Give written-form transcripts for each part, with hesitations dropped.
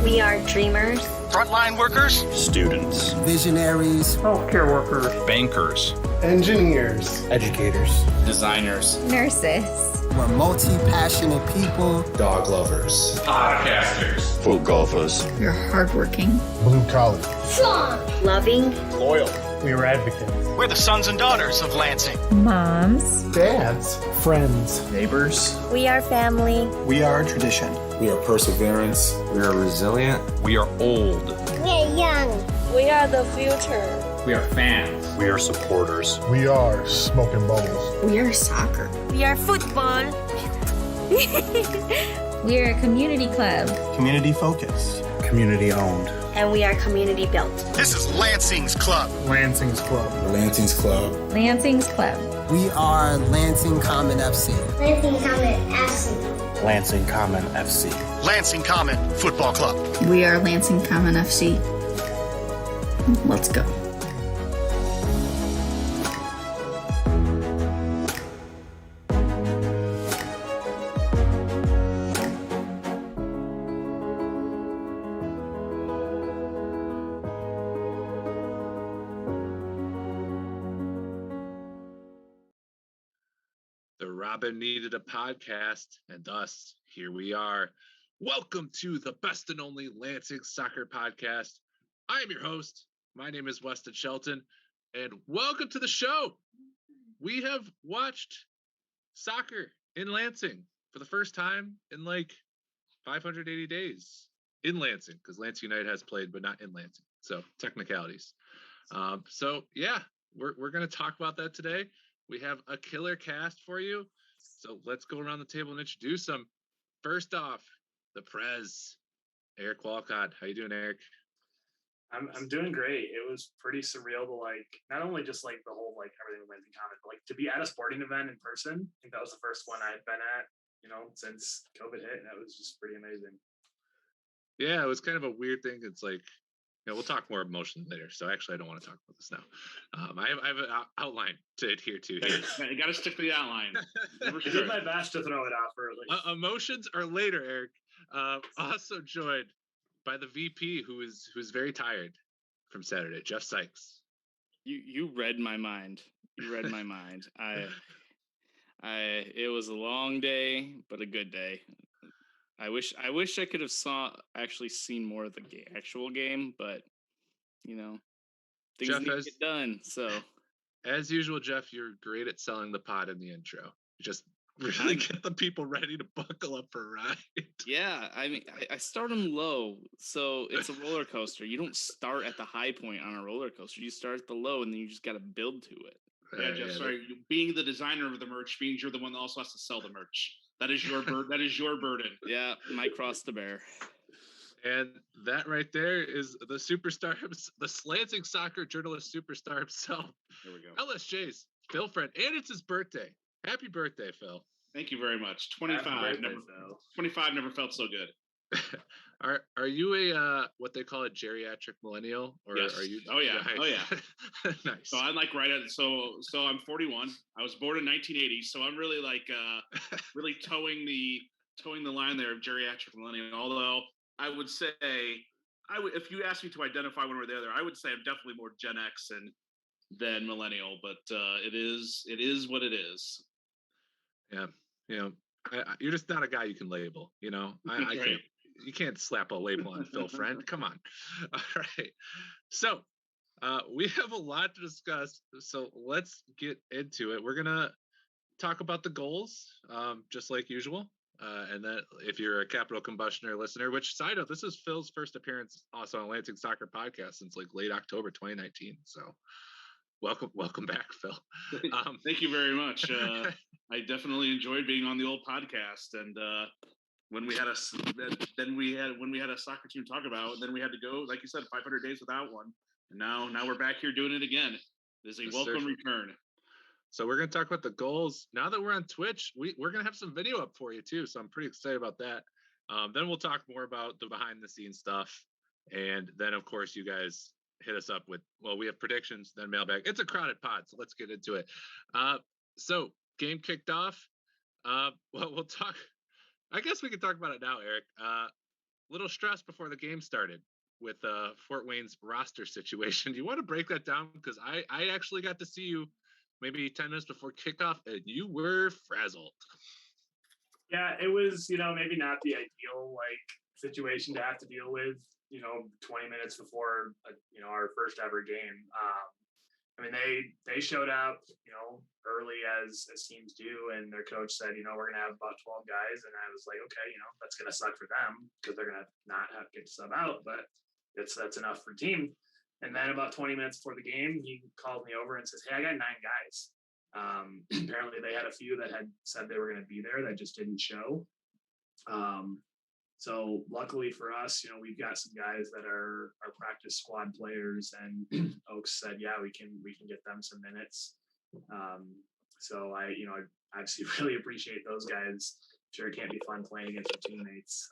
We are dreamers, frontline workers, students, visionaries, healthcare workers, bankers, engineers, educators, designers, nurses. We're multi-passionate people, dog lovers, podcasters, pro golfers. We're hardworking, blue collar, strong, loving, loyal. We are advocates. We're the sons and daughters of Lansing. moms, Dads, friends, neighbors. we are family. We are tradition. We are perseverance. We are resilient. We are old. We are young. We are the future. we are fans. We are supporters. We are smoking bubbles. we are soccer. We are football. We're a community club. Community focused. Community owned. And we are community built. This is Lansing's Club. Lansing's Club. The Lansing's Club. Lansing's Club. we are Lansing Common FC. Lansing Common FC. Lansing Common FC. Lansing Common Football Club. We are Lansing Common FC. Let's go. The Robin needed a podcast, and thus here we are. Welcome to the best and only Lansing Soccer Podcast. I am your host. My name is Weston Shelton, and welcome to the show. We have watched soccer in Lansing for the first time in like 580 days in Lansing, because Lansing United has played, but not in Lansing. So technicalities. We're going to talk about that today. We have a killer cast for you. So let's go around the table and introduce them. First off, the Prez, Eric Walcott. How you doing, Eric? I'm doing great. It was pretty surreal to not only just the whole everything with Lansing Common, but to be at a sporting event in person. I think that was the first one I had been at, since COVID hit, and that was just pretty amazing. Yeah, it was kind of a weird thing. It's we'll talk more emotionally later. So actually, I don't want to talk about this now. I have an outline to adhere to here. You got to stick to the outline. I did my best to throw it out for emotions are later, Eric. Also joined by the VP, who's very tired from Saturday, Jeff Sykes. You read my mind. You read my mind. It was a long day, but a good day. I wish I could have seen more of the actual game, but things Jeff, need to get done. So as usual, Jeff, you're great at selling the pod in the intro. You just really get the people ready to buckle up for a ride. Yeah, I mean, I start them low, so it's a roller coaster. You don't start at the high point on a roller coaster. You start at the low, and then you just got to build to it. Yeah, Jeff. Sorry, being the designer of the merch means you're the one that also has to sell the merch. That is your that is your burden. Yeah, my cross to bear. And that right there is the superstar, the Lansing soccer journalist superstar himself. There we go. LSJ's Phil Friend, and it's his birthday. Happy birthday, Phil. Thank you very much. 25 never felt so good. Are you a what they call a geriatric millennial, or yes. Are you? Oh yeah. Nice. So I'm right at so I'm 41. I was born in 1980, so I'm really really towing the line there of geriatric millennial. Although I would say if you asked me to identify one or the other, I would say I'm definitely more Gen X than millennial. But it is what it is. Yeah, you're just not a guy you can label. I can't. You can't slap a label on Phil Friend. Come on. All right. So we have a lot to discuss. So let's get into it. We're going to talk about the goals, just like usual. And then if you're a Capital Combustioner listener, which side note, this is Phil's first appearance also on Lansing Soccer Podcast since late October 2019. So welcome back, Phil. Thank you very much. I definitely enjoyed being on the old podcast, and when we had a soccer team to talk about, and then we had to go, like you said, 500 days without one, and now we're back here doing it again. It is a welcome return. So we're going to talk about the goals. Now that we're on Twitch, we're going to have some video up for you too, so I'm pretty excited about that. Then we'll talk more about the behind the scenes stuff, and then of course you guys hit us up with, we have predictions, then mailbag. It's a crowded pod, so let's get into it. So game kicked off. We'll talk. I guess we can talk about it now, Eric. little stress before the game started with Fort Wayne's roster situation. Do you want to break that down? Because I actually got to see you maybe 10 minutes before kickoff, and you were frazzled. Yeah, it was, maybe not the ideal situation to have to deal with, 20 minutes before, our first ever game. I mean, they showed up, early as teams do, and their coach said, we're gonna have about 12 guys, and I was like, okay, that's gonna suck for them because they're gonna not have to get sub out, but that's enough for the team. And then about 20 minutes before the game, he called me over and says, hey, I got 9 guys. Apparently they had a few that had said they were going to be there that just didn't show. So luckily for us, we've got some guys that are our practice squad players, and Oaks said, yeah, we can get them some minutes. So I obviously really appreciate those guys. Sure, it can't be fun playing against your teammates,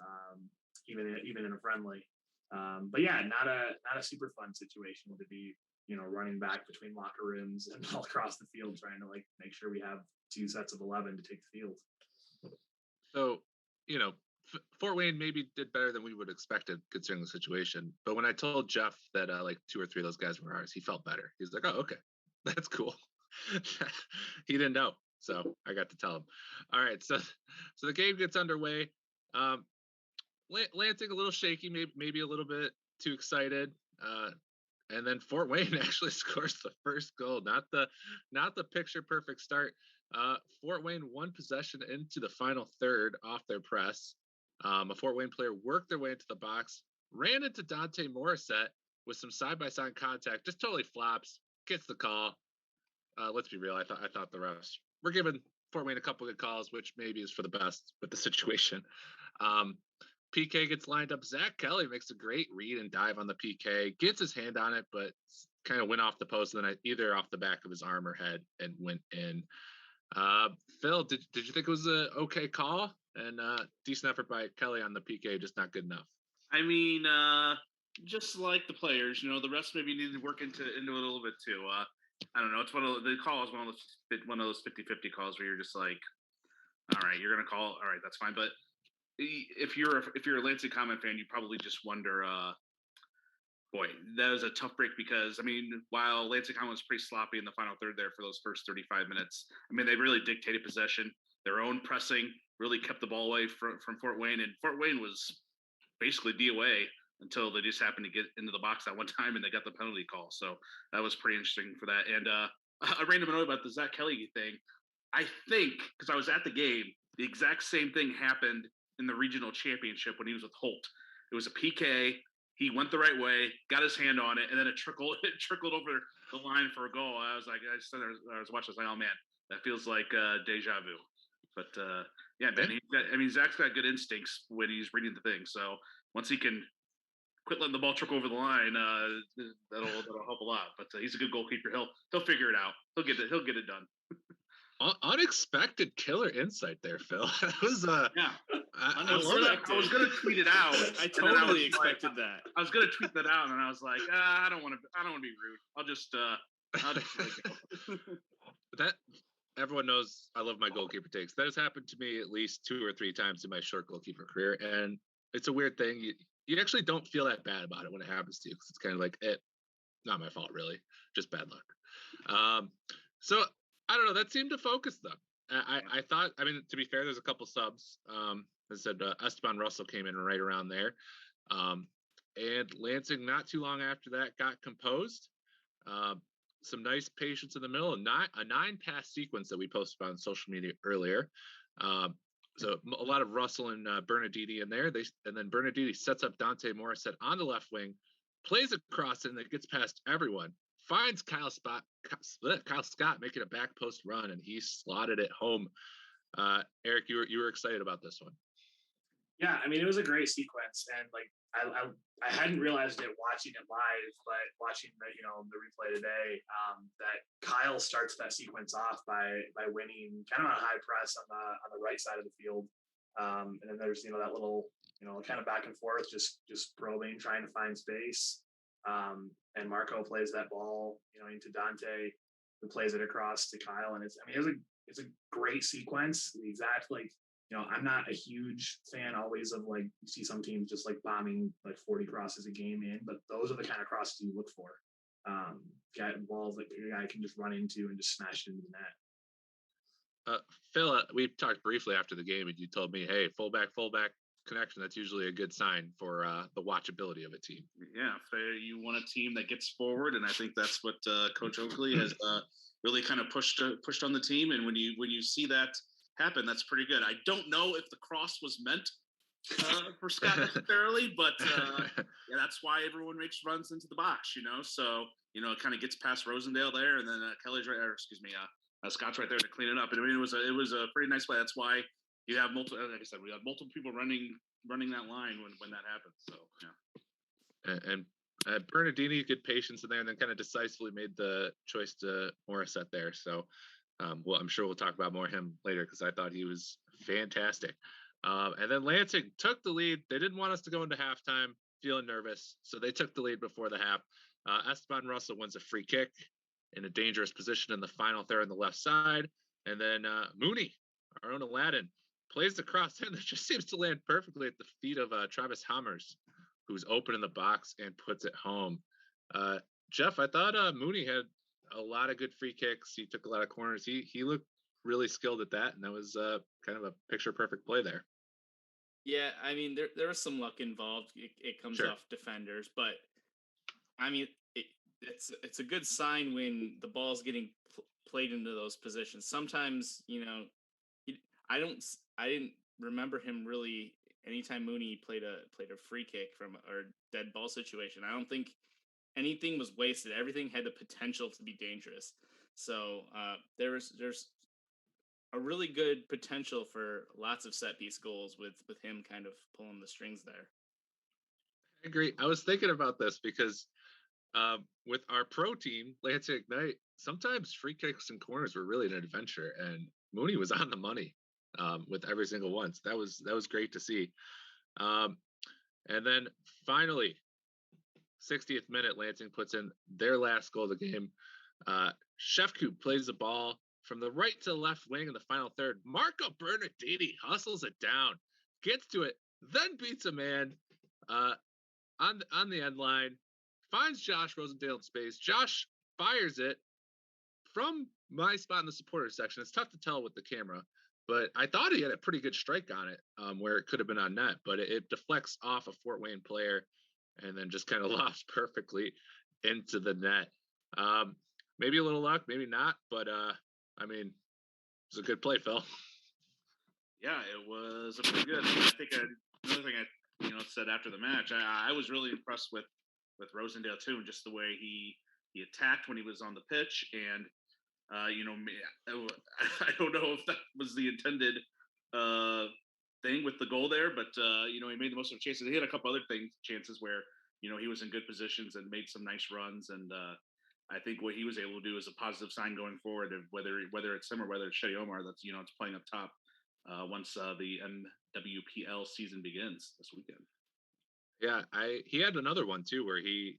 even in a friendly. But yeah, not a super fun situation to be, running back between locker rooms and all across the field, trying to make sure we have 2 sets of 11 to take the field. So, Fort Wayne maybe did better than we would have expected considering the situation. But when I told Jeff that 2 or 3 of those guys were ours, he felt better. He's like, oh, okay, that's cool. He didn't know. So I got to tell him. All right. So the game gets underway. Lansing a little shaky, maybe a little bit too excited. And then Fort Wayne actually scores the first goal. Not the picture perfect start. Fort Wayne won possession into the final third off their press. A Fort Wayne player worked their way into the box, ran into Dante Morissette with some side-by-side contact, just totally flops, gets the call. Let's be real. I thought the refs were giving Fort Wayne a couple good calls, which maybe is for the best with the situation. PK gets lined up. Zach Kelly makes a great read and dive on the PK, gets his hand on it, but kind of went off the post, and then either off the back of his arm or head and went in. Phil, did you think it was an okay call? And decent effort by Kelly on the PK, just not good enough. I mean, just like the players, the rest maybe need to work into it a little bit too. I don't know. It's the call is one of those 50-50 calls where you're just like, all right, you're gonna call, all right, that's fine. But if you're a Lansing Common fan, you probably just wonder, boy, that was a tough break because, I mean, while Lansing Common was pretty sloppy in the final third there for those first 35 minutes, I mean, they really dictated possession. Their own pressing really kept the ball away from Fort Wayne, and Fort Wayne was basically DOA until they just happened to get into the box that one time and they got the penalty call. So that was pretty interesting for that. And a random note about the Zach Kelly thing. I think, because I was at the game, the exact same thing happened in the regional championship when he was with Holt. It was a PK. He went the right way, got his hand on it, and then it trickled over the line for a goal. I was like, I was watching, I was like, oh man, that feels like deja vu. But yeah, man, Zach's got good instincts when he's reading the thing. So once he can quit letting the ball trickle over the line, that'll help a lot. But he's a good goalkeeper. He'll figure it out. He'll get it done. Unexpected killer insight there, Phil. That was yeah. I was gonna tweet it out. I totally expected that. I was gonna tweet that out, and I was like, I don't want to be rude. I'll just let it go. That everyone knows I love my goalkeeper takes. That has happened to me at least 2 or 3 times in my short goalkeeper career, and it's a weird thing. You actually don't feel that bad about it when it happens to you because it's kind of like not my fault really, just bad luck. So I don't know. That seemed to focus them. I thought. I mean, to be fair, there's a couple subs. As I said, Esteban Russell came in right around there, and Lansing not too long after that got composed. Some nice patience in the middle, a 9-pass sequence that we posted on social media earlier. So a lot of Russell and Bernardini in there. And then Bernardini sets up Dante Morissette on the left wing, plays across it, and it gets past everyone. Finds Kyle Scott making a back post run, and he slotted it home. Eric, you were excited about this one. Yeah, I mean, it was a great sequence, and I hadn't realized it watching it live, but watching the replay today, that Kyle starts that sequence off by winning kind of on a high press on the right side of the field, and then there's that little kind of back and forth, just probing, trying to find space, and Marco plays that ball into Dante, who plays it across to Kyle, and it's a great sequence, the exact I'm not a huge fan always of like you see some teams just like bombing like 40 crosses a game in, but those are the kind of crosses you look for. Balls that a guy can just run into and just smash it into the net. Phil, we talked briefly after the game, and you told me, "Hey, fullback connection. That's usually a good sign for the watchability of a team." Yeah, you want a team that gets forward, and I think that's what Coach Oakley has really kind of pushed on the team. And when you see that happen, that's pretty good. I don't know if the cross was meant for Scott necessarily, but yeah, that's why everyone makes runs into the box, So it kind of gets past Rosendale there, and then Scott's right there to clean it up. And I mean, it was a pretty nice play. That's why you have multiple. Like I said, we have multiple people running that line when that happens. So yeah. And Bernardini, good patience in there, and then kind of decisively made the choice to Morissette there. So, well, I'm sure we'll talk about more of him later because I thought he was fantastic. And then Lansing took the lead. They didn't want us to go into halftime feeling nervous, so they took the lead before the half. Esteban Russell wins a free kick in a dangerous position in the final third on the left side. And then Mooney, our own Aladdin, plays the cross in that just seems to land perfectly at the feet of Travis Hammers, who's open in the box and puts it home. Jeff, I thought Mooney had a lot of good free kicks. He took a lot of corners. He looked really skilled at that, and that was kind of a picture-perfect play there. Yeah, I mean, there was some luck involved. It comes off defenders, but I mean, it's a good sign when the ball's getting played into those positions. Sometimes, I didn't remember him really. Anytime Mooney played a free kick from a dead ball situation, I don't think anything was wasted. Everything had the potential to be dangerous. So there's a really good potential for lots of set piece goals with him kind of pulling the strings there. I agree. I was thinking about this because with our pro team, Lansing Ignite, sometimes free kicks and corners were really an adventure, and Mooney was on the money with every single one. So that was great to see. And then finally, 60th minute, Lansing puts in their last goal of the game. Shefku plays the ball from the right to the left wing in the final third. Marco Bernardini hustles it down, gets to it, then beats a man on the end line, finds Josh Rosendale in space. Josh fires it from my spot in the supporter section. It's tough to tell with the camera, but I thought he had a pretty good strike on it where it could have been on net, but it deflects off a Fort Wayne player and then just kind of lofts perfectly into the net. Maybe a little luck, maybe not, but I mean, it was a good play, Phil. Yeah, it was a pretty good. I think another thing I said after the match, I was really impressed with Rosendale too, and just the way he attacked when he was on the pitch. And I don't know if that was the intended thing with the goal there, but he made the most of chances. He had a couple other chances where he was in good positions and made some nice runs. And I think what he was able to do is a positive sign going forward. Of whether it's him or whether it's Shetty Omar, that's it's playing up top once the NWPL season begins this weekend. Yeah, he had another one too where he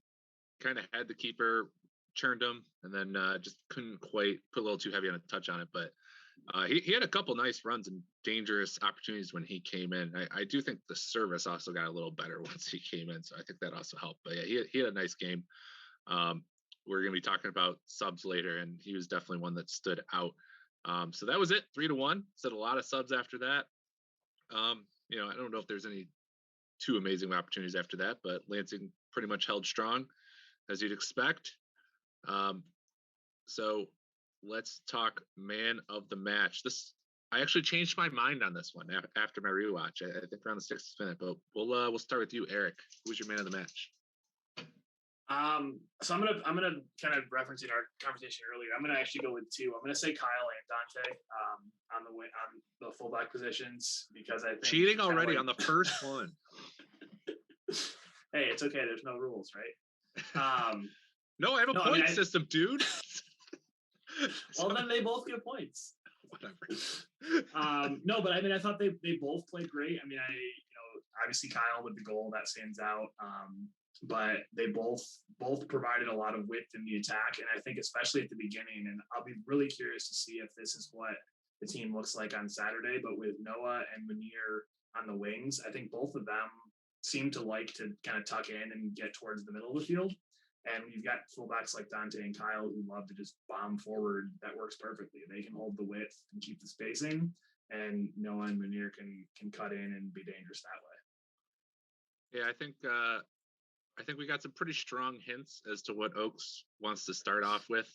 kind of had the keeper, churned him, and then just couldn't quite put a little too heavy on a touch on it. But he had a couple nice runs and dangerous opportunities when he came in. I do think the service also got a little better once he came in, so I think that also helped. But yeah, he had a nice game. We're going to be talking about subs later, and he was definitely one that stood out. So that was it, 3-1. Said a lot of subs after that. I don't know if there's any too amazing opportunities after that, but Lansing pretty much held strong, as you'd expect. So let's talk man of the match. I actually changed my mind on this one after my rewatch. I think around the 60th minute, but we'll start with you, Eric. Who's your man of the match? So I'm gonna kind of referencing our conversation earlier. I'm gonna actually go with two. I'm gonna say Kyle and Dante on the fullback positions because I think cheating already on the first one. Hey, it's okay. There's no rules, right? No, I have a point system, dude. Well, then they both get points. Whatever. No, but I mean, I thought they both played great. I mean, obviously Kyle with the goal that stands out. But they both provided a lot of width in the attack, and I think especially at the beginning. And I'll be really curious to see if this is what the team looks like on Saturday. But with Noah and Munir on the wings, I think both of them seem to like to kind of tuck in and get towards the middle of the field. And you've got fullbacks like Dante and Kyle who love to just bomb forward. That works perfectly. They can hold the width and keep the spacing, and Noah and Munir can cut in and be dangerous that way. Yeah, I think we got some pretty strong hints as to what Oaks wants to start off with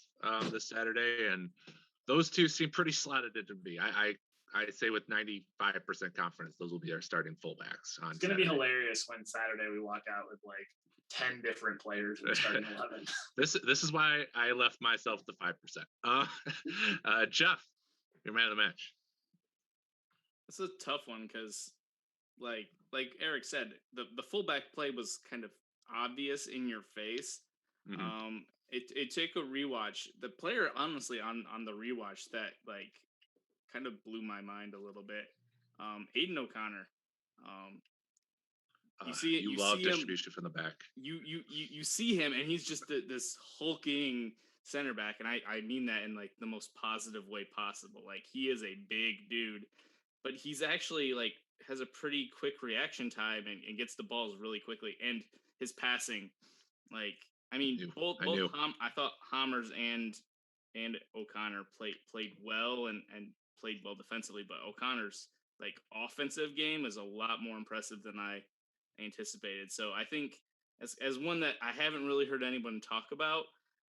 this Saturday, and those two seem pretty slotted into me. I say with 95% confidence, those will be our starting fullbacks. It's going to be hilarious when Saturday we walk out with like 10 different players in the starting 11. This is why I left myself the 5%. Jeff, your man of the match. It's a tough one because, like Eric said, the fullback play was kind of obvious in your face. Mm-hmm. It took a rewatch. The player, honestly, on the rewatch that like kind of blew my mind a little bit. Aiden O'Connor. You see it. You love distribution from the back. You see him, and he's just this hulking center back, and I mean that in like the most positive way possible. Like he is a big dude, but he's actually like has a pretty quick reaction time and gets the balls really quickly, and his passing, like I mean, I thought Hammers and O'Connor played well and played well defensively, but O'Connor's like offensive game is a lot more impressive than I anticipated. So I think as one that I haven't really heard anyone talk about,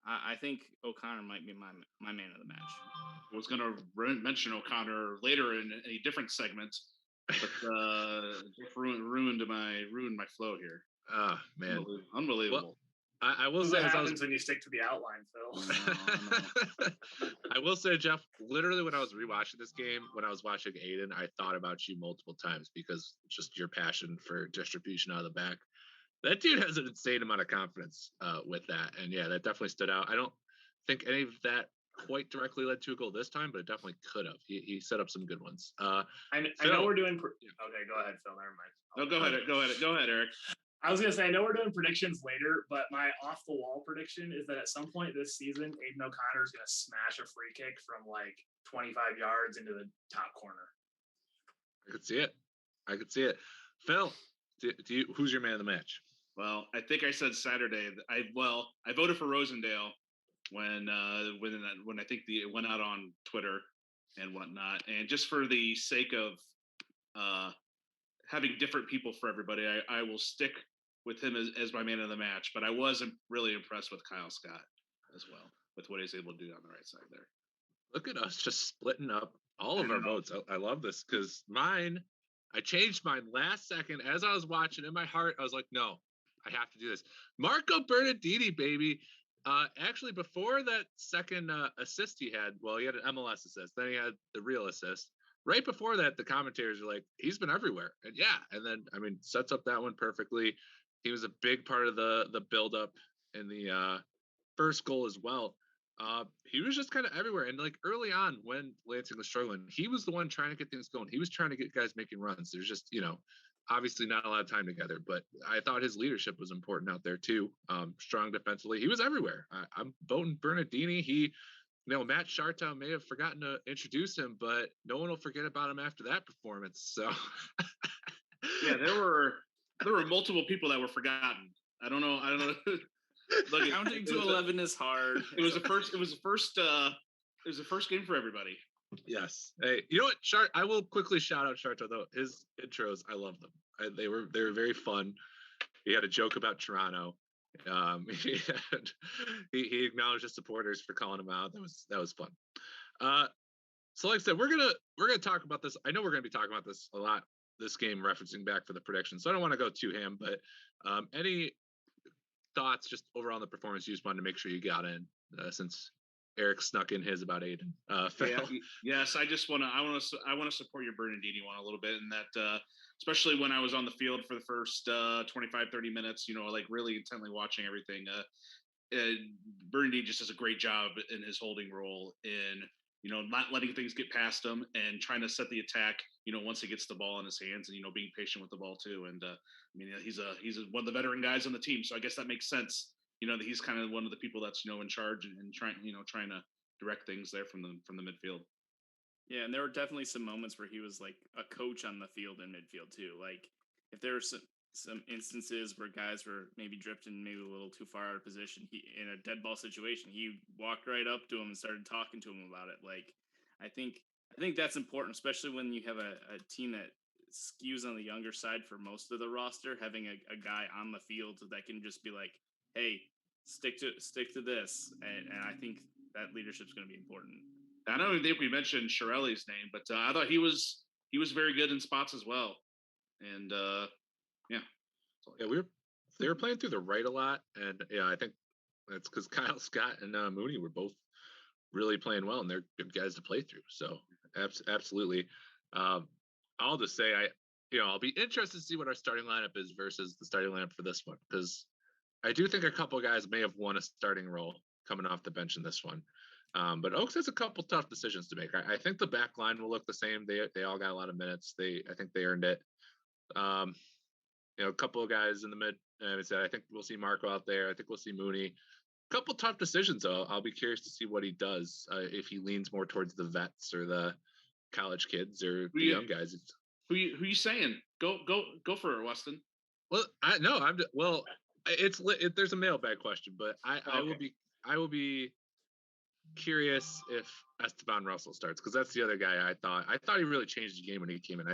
I think O'Connor might be my man of the match. I was going to mention O'Connor later in a different segment, but Jeff ruined my flow here. Oh man, unbelievable. Well, I will say, what happens when you stick to the outline, Phil? I will say, Jeff, literally when I was rewatching this game, when I was watching Aiden, I thought about you multiple times because just your passion for distribution out of the back. That dude has an insane amount of confidence with that. And yeah, that definitely stood out. I don't think any of that quite directly led to a goal this time, but it definitely could have. He set up some good ones. I know we're doing. Okay, go ahead, Phil. Never mind. No, go ahead, Eric. I was going to say, I know we're doing predictions later, but my off-the-wall prediction is that at some point this season, Aiden O'Connor is going to smash a free kick from like 25 yards into the top corner. I could see it. Phil, who's your man of the match? Well, I think I said Saturday. I voted for Rosendale when I think it went out on Twitter and whatnot, and just for the sake of having different people for everybody, I will stick with him as my man of the match. But I wasn't really impressed with Kyle Scott as well, with what he's able to do on the right side there. Look at us just splitting up all of our votes. I love this because I changed mine last second as I was watching. In my heart, I was like, no, I have to do this. Marco Bernardini, baby. Actually, before that second assist he had, well, he had an MLS assist. Then he had the real assist. Right before that, the commentators are like, he's been everywhere. And yeah, and then, I mean, sets up that one perfectly. He was a big part of the buildup in the first goal as well. He was just kind of everywhere. And like early on when Lansing was struggling, he was the one trying to get things going. He was trying to get guys making runs. There's just, obviously not a lot of time together, but I thought his leadership was important out there too. Strong defensively. He was everywhere. I'm voting Bernardini. Matt Shartow may have forgotten to introduce him, but no one will forget about him after that performance. So yeah, there were multiple people that were forgotten. I don't know. Look, counting to 11 is hard. It was the first game for everybody. Yes. Hey, you know what? I will quickly shout out Shartow though. His intros, I love them. They were very fun. He had a joke about Toronto. He acknowledged his supporters for calling him out. That was fun. So like I said, we're gonna talk about this. I know we're gonna be talking about this a lot this game, referencing back for the prediction. So I don't want to go too ham, but any thoughts just overall on the performance? You just wanted to make sure you got in since Eric snuck in his about Aiden. Yes, I want to support your Bernardini one a little bit, in that especially when I was on the field for the first 25, 30 minutes, like really intently watching everything. Bernardini just does a great job in his holding role in, not letting things get past him and trying to set the attack, once he gets the ball in his hands, and, being patient with the ball too. And he's one of the veteran guys on the team. So I guess that makes sense. That he's kind of one of the people that's, in charge and trying to direct things there from the midfield. Yeah, and there were definitely some moments where he was like a coach on the field and midfield too. Like if there were some instances where guys were maybe drifting maybe a little too far out of position, he in a dead ball situation, he walked right up to him and started talking to him about it. Like I think that's important, especially when you have a team that skews on the younger side for most of the roster. Having a guy on the field that can just be like, "Hey, stick to this," and I think that leadership's going to be important. I don't think we mentioned Shirelli's name, but I thought he was very good in spots as well. And yeah, they were playing through the right a lot, and yeah, I think that's because Kyle Scott and Mooney were both really playing well, and they're good guys to play through. So absolutely. I'll just say I'll be interested to see what our starting lineup is versus the starting lineup for this one, because I do think a couple of guys may have won a starting role coming off the bench in this one. But Oaks has a couple tough decisions to make. I think the back line will look the same. They all got a lot of minutes. I think they earned it. A couple of guys in the mid. I think we'll see Marco out there. I think we'll see Mooney. A couple tough decisions though. I'll be curious to see what he does. If he leans more towards the vets or the college kids or the young guys. Who you saying? Go for it, Weston. Well, there's a mailbag question, but I will be curious if Esteban Russell starts, because that's the other guy I thought he really changed the game when he came in.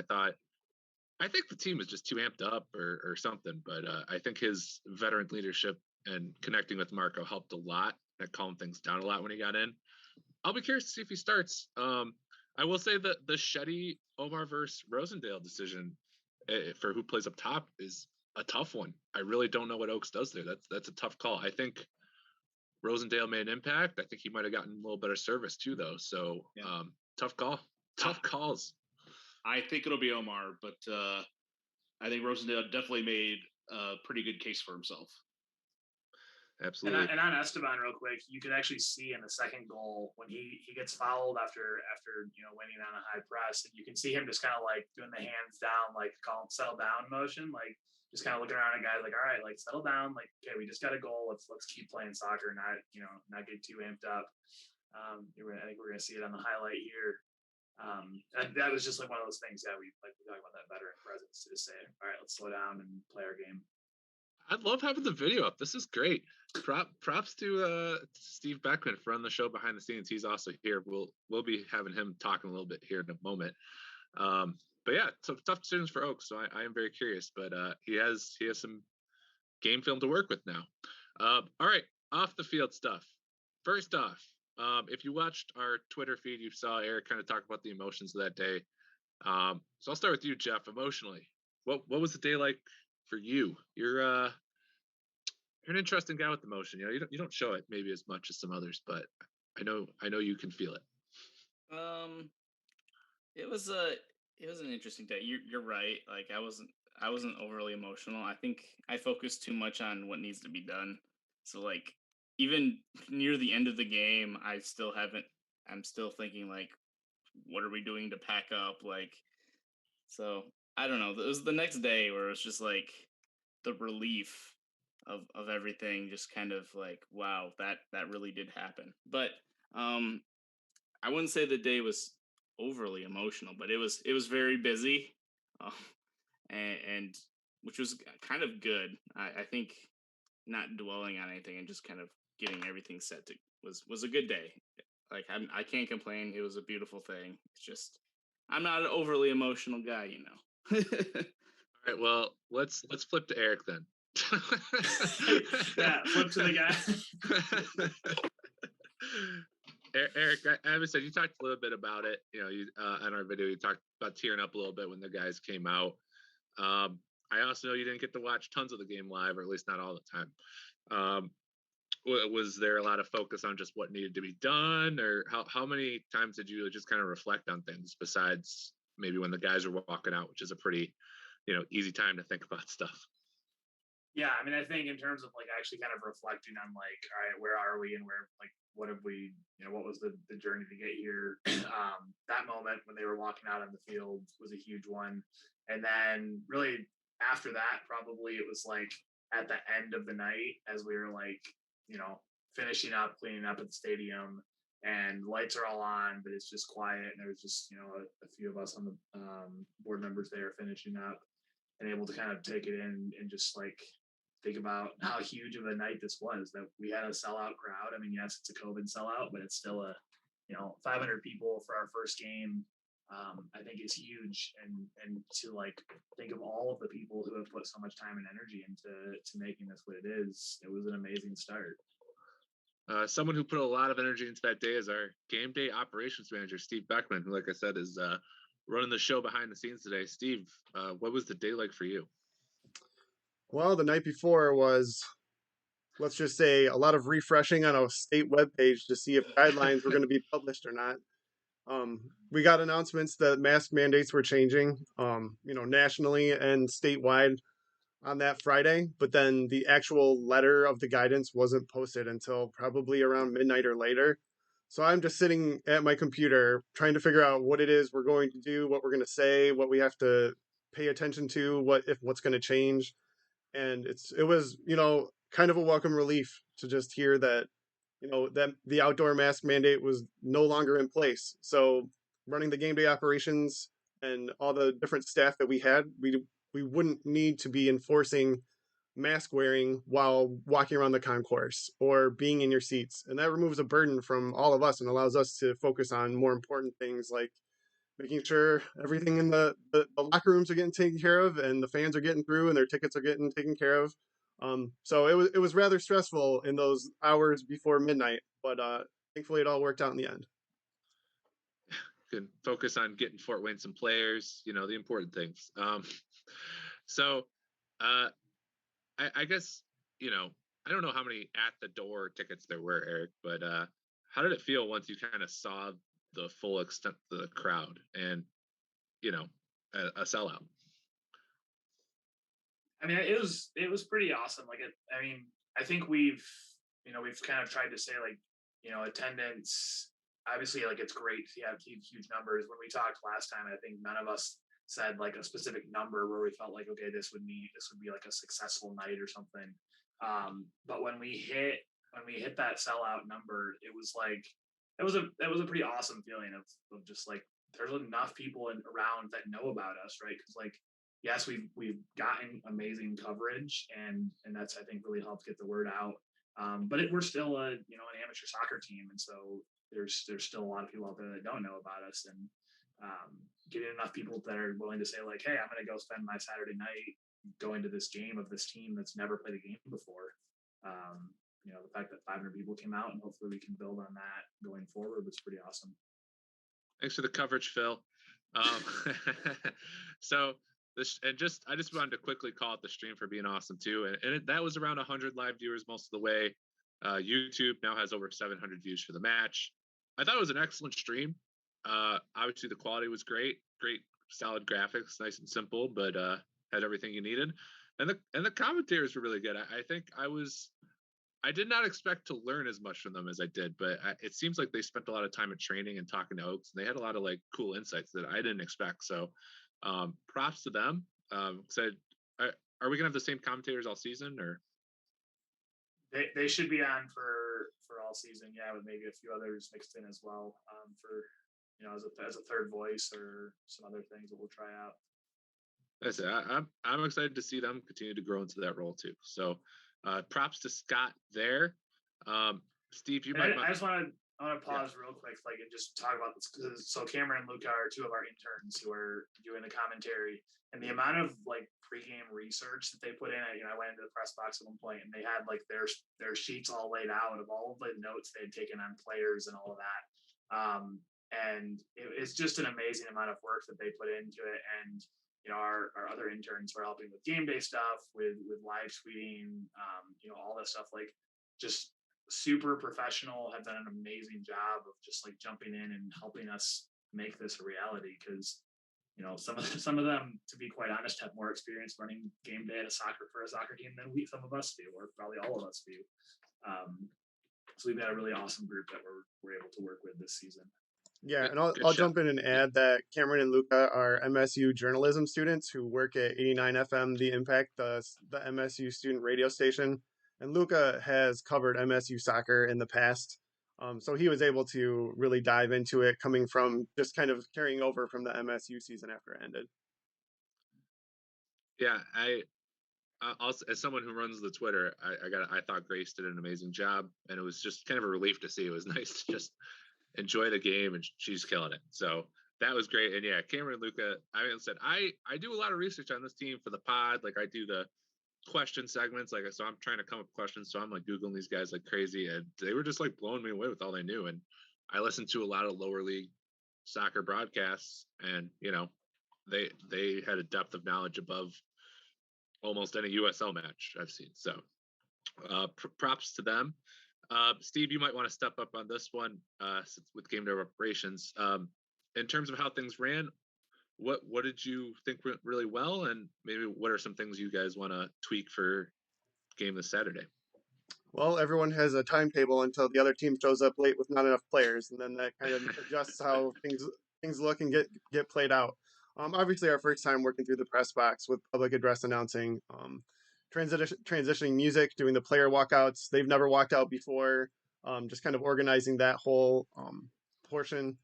I think the team was just too amped up or something, but I think his veteran leadership and connecting with Marco helped a lot. That calmed things down a lot when he got in. I'll be curious to see if he starts. I will say that the Shetty Omar versus Rosendale decision for who plays up top is a tough one. I really don't know what Oaks does there. That's a tough call. I think Rosendale made an impact. I think he might have gotten a little better service too, though. So tough call. Tough calls. I think it'll be Omar, but I think Rosendale definitely made a pretty good case for himself. Absolutely. And on Esteban, real quick, you could actually see in the second goal when he gets fouled after winning on a high press, and you can see him just kind of like doing the hands down, like call him settle down motion, like just kind of looking around at guys like, all right, like settle down, like okay, we just got a goal, let's keep playing soccer, not get too amped up. I think we're gonna see it on the highlight here. And that was just like one of those things that we talk about, that veteran presence to just say, all right, let's slow down and play our game. I love having the video up. This is great. Props to Steve Beckman for running the show behind the scenes. He's also here. We'll be having him talking a little bit here in a moment. But yeah, so tough decisions for Oaks. So I am very curious. But he has some game film to work with now. All right, off the field stuff. First off, if you watched our Twitter feed, you saw Eric kind of talk about the emotions of that day. So I'll start with you, Jeff. Emotionally, what was the day like for you? You're an interesting guy with emotion. You don't show it maybe as much as some others, but I know you can feel it. It was an interesting day. You're right. Like I wasn't overly emotional. I think I focused too much on what needs to be done. So like even near the end of the game, I'm still thinking like, what are we doing to pack up? Like, so I don't know. It was the next day where it was just like the relief of everything, just kind of like, wow, that really did happen. But I wouldn't say the day was overly emotional, but it was very busy, and which was kind of good. I think not dwelling on anything and just kind of getting everything set was a good day. Like I can't complain. It was a beautiful thing. It's just I'm not an overly emotional guy, All right, well, let's flip to Eric then. Yeah, flip to the guy. Eric, I said you talked a little bit about it. On our video, you talked about tearing up a little bit when the guys came out. I also know you didn't get to watch tons of the game live, or at least not all the time. Was there a lot of focus on just what needed to be done, or how many times did you just kind of reflect on things besides maybe when the guys are walking out, which is a pretty easy time to think about stuff? Yeah, I mean, I think in terms of like actually kind of reflecting on like, all right, where are we and where, like, what have we, what was the journey to get here? That moment when they were walking out on the field was a huge one. And then really after that, probably it was like at the end of the night as we were like, finishing up, cleaning up at the stadium. and lights are all on, but it's just quiet. And there's just, a few of us on the board members there finishing up and able to kind of take it in and just like think about how huge of a night this was, that we had a sellout crowd. I mean, yes, it's a COVID sellout, but it's still 500 people for our first game. I think is huge, and to like think of all of the people who have put so much time and energy into making this what it is. It was an amazing start. Someone who put a lot of energy into that day is our game day operations manager, Steve Beckman, who, like I said, is running the show behind the scenes today. Steve, what was the day like for you? Well, the night before was, let's just say, a lot of refreshing on a state webpage to see if guidelines were going to be published or not. We got announcements that mask mandates were changing, nationally and statewide on that Friday, but then the actual letter of the guidance wasn't posted until probably around midnight or later. So I'm just sitting at my computer trying to figure out what it is we're going to do, what we're going to say, what we have to pay attention to, what's going to change. And it was, kind of a welcome relief to just hear that, that the outdoor mask mandate was no longer in place. So running the game day operations and all the different staff that we had, we wouldn't need to be enforcing mask wearing while walking around the concourse or being in your seats. And that removes a burden from all of us and allows us to focus on more important things like making sure everything in the locker rooms are getting taken care of and the fans are getting through and their tickets are getting taken care of. So it was rather stressful in those hours before midnight, but thankfully it all worked out in the end. Can focus on getting Fort Wayne some players, the important things. So I guess, I don't know how many at the door tickets there were, Eric, but how did it feel once you kind of saw the full extent of the crowd and, a sellout? I mean, it was pretty awesome. I think we've kind of tried to say attendance, obviously it's great to have huge numbers. When we talked last time, I think none of us said like a specific number where we felt like, okay, this would be like a successful night or something. But when we hit that sellout number, it was like, that was a pretty awesome feeling of just like, there's enough people around that know about us, right? Because like, yes, we've gotten amazing coverage, and that's, I think, really helped get the word out. But we're still an amateur soccer team, and so there's still a lot of people out there that don't know about us, and getting enough people that are willing to say like, hey, I'm going to go spend my Saturday night going to this game of this team that's never played a game before. The fact that 500 people came out, and hopefully we can build on that going forward, was pretty awesome. Thanks for the coverage, Phil. So I just wanted to quickly call out the stream for being awesome too, and that was around 100 live viewers most of the way. YouTube now has over 700 views for the match. I thought it was an excellent stream. Obviously the quality was great, solid graphics, nice and simple, but had everything you needed, and the commentators were really good. I think I did not expect to learn as much from them as I did, but it seems like they spent a lot of time at training and talking to Oaks, and they had a lot of like cool insights that I didn't expect. So props to them. Said, are we gonna have the same commentators all season, or? They should be on for all season, yeah, with maybe a few others mixed in as well, for as a third voice or some other things that we'll try out. I said, I'm excited to see them continue to grow into that role too. So props to Scott there. Steve, I just want to pause real quick, and just talk about this. So Cameron and Luca are two of our interns who are doing the commentary, and the amount of pregame research that they put in. I went into the press box at one point, and they had their sheets all laid out of all of the notes they had taken on players and all of that. And it's just an amazing amount of work that they put into it. And our other interns were helping with game day stuff, with live tweeting, all that stuff, just super professional, have done an amazing job of just jumping in and helping us make this a reality. Because some of them, to be quite honest, have more experience running game day for a soccer team than some of us do, or probably all of us do. So we've got a really awesome group that we're able to work with this season. Yeah, and I'll jump in and add that Cameron and Luca are MSU journalism students who work at 89 FM, The Impact, the MSU student radio station. And Luca has covered MSU soccer in the past. So he was able to really dive into it, coming from just kind of carrying over from the MSU season after it ended. Yeah, also, as someone who runs the Twitter, I thought Grace did an amazing job, and it was just kind of a relief to see. It was nice to just enjoy the game, and she's killing it. So that was great. And yeah, Cameron and Luca, I do a lot of research on this team for the pod. Like I do the question segments, so I'm trying to come up with questions. So I'm like Googling these guys like crazy, and they were just like blowing me away with all they knew. And I listened to a lot of lower league soccer broadcasts, and they had a depth of knowledge above almost any USL match I've seen. So props to them. Steve, you might want to step up on this one with game day operations. In terms of how things ran, what did you think went really well, and maybe what are some things you guys want to tweak for game this Saturday? Well, everyone has a timetable until the other team shows up late with not enough players, and then that kind of adjusts how things look and get played out. Obviously, our first time working through the press box with public address announcing, transitioning music, doing the player walkouts. They've never walked out before. Just kind of organizing that whole portion.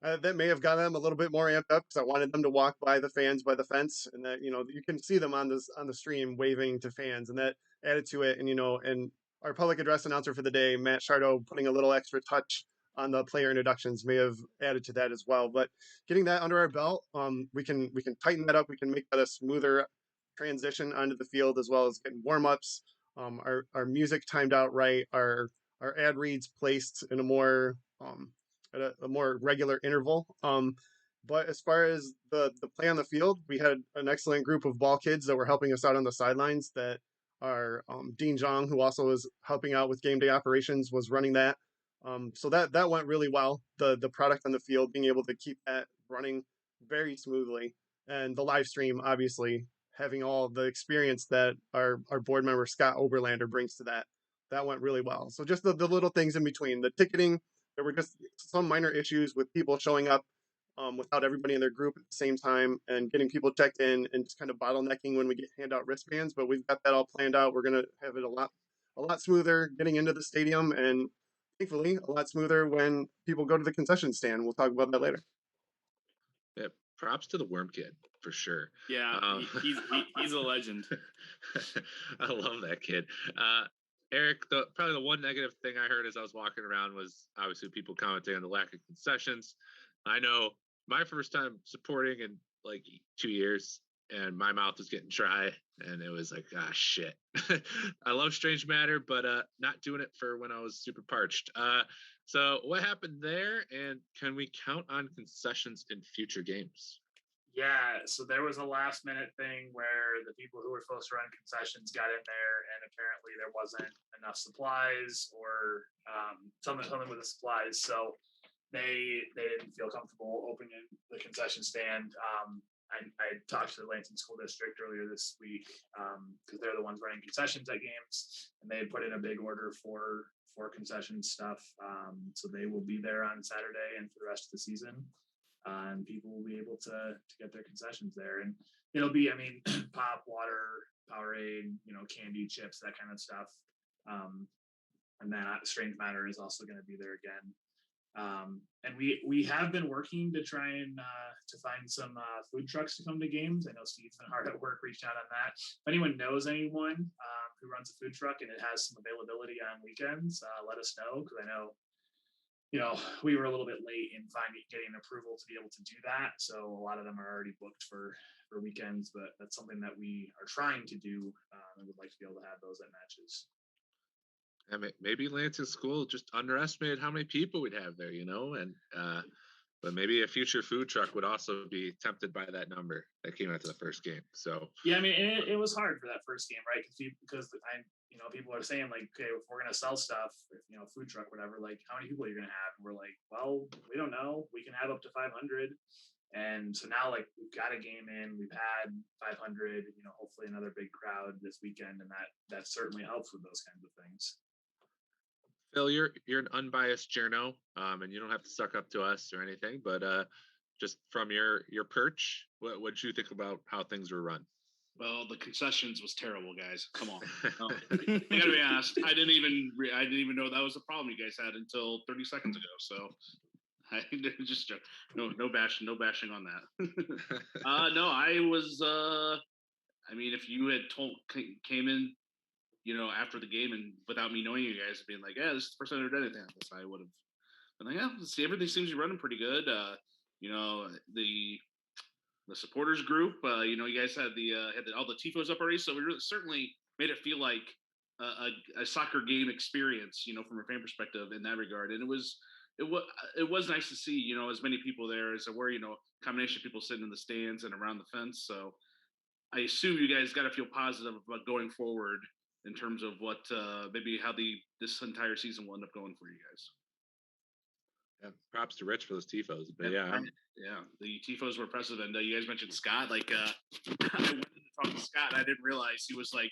That may have gotten them a little bit more amped up because I wanted them to walk by the fans by the fence, and that you can see them on the stream waving to fans, and that added to it. And our public address announcer for the day, Matt Shardo, putting a little extra touch on the player introductions may have added to that as well. But getting that under our belt, we can tighten that up. We can make that a smoother transition onto the field, as well as getting warm-ups, our music timed out right, our ad reads placed in a more at a more regular interval. But as far as the play on the field, we had an excellent group of ball kids that were helping us out on the sidelines. That our Dean Zhang, who also was helping out with game day operations, was running that. So that went really well. The product on the field, being able to keep that running very smoothly, and the live stream, obviously having all the experience that our board member Scott Oberlander brings to that went really well. So just the little things in between the ticketing. There were just some minor issues with people showing up without everybody in their group at the same time, and getting people checked in, and just kind of bottlenecking when we hand out wristbands. But we've got that all planned out. We're going to have it a lot smoother getting into the stadium, and thankfully a lot smoother when people go to the concession stand. We'll talk about that later. Yeah, props to the Worm Kid for sure. Yeah, he's a legend. I love that kid. Eric, probably the one negative thing I heard as I was walking around was obviously people commenting on the lack of concessions. I know my first time supporting in like 2 years, and my mouth was getting dry, and it was like, shit. I love Strange Matter, but not doing it for when I was super parched. So what happened there, and can we count on concessions in future games? Yeah, so there was a last minute thing where the people who were supposed to run concessions got in there, and apparently there wasn't enough supplies, or something with the supplies. So they didn't feel comfortable opening the concession stand. I talked to the Lansing School District earlier this week because they're the ones running concessions at games, and they put in a big order for concession stuff. So they will be there on Saturday and for the rest of the season. And people will be able to get their concessions there, and it'll be, pop, water, Powerade, candy, chips, that kind of stuff. And then Strange Matter is also going to be there again. And we have been working to try and to find some food trucks to come to games. I know Steve's been hard at work reaching out on that. If anyone knows anyone who runs a food truck and it has some availability on weekends, let us know, because I know we were a little bit late in getting approval to be able to do that. So a lot of them are already booked for weekends, but that's something that we are trying to do, and would like to be able to have those at matches. And maybe Lansing School just underestimated how many people we'd have there, and but maybe a future food truck would also be tempted by that number that came after the first game. So yeah, it was hard for that first game, right? Because people are saying like, okay, if we're gonna sell stuff, food truck, whatever, like how many people are you gonna have? And we're like, well, we don't know. We can have up to 500. And so now, like, we've got a game in, we've had 500, hopefully another big crowd this weekend, and that certainly helps with those kinds of things. Phil, you're an unbiased journo, and you don't have to suck up to us or anything, but just from your perch, what did you think about how things were run? Well, the concessions was terrible, guys. Come on, I gotta be honest. I didn't even know that was a problem you guys had until 30 seconds ago. So I just no bashing on that. No, I was. I mean, if you had came in, after the game and without me knowing you guys, being like, yeah, this is the first time I've ever done anything like this, I would have been like, yeah, see, everything seems to be running pretty good. The supporters group, you guys had all the tifos up already, so we really certainly made it feel like a soccer game experience, from a fan perspective in that regard. And it was nice to see, as many people there as there were, combination of people sitting in the stands and around the fence. So I assume you guys got to feel positive about going forward in terms of what maybe how this entire season will end up going for you guys. Yeah, props to Rich for those tifos, but yeah, the tifos were impressive, and you guys mentioned Scott. Like, I went to talk to Scott, and I didn't realize he was like,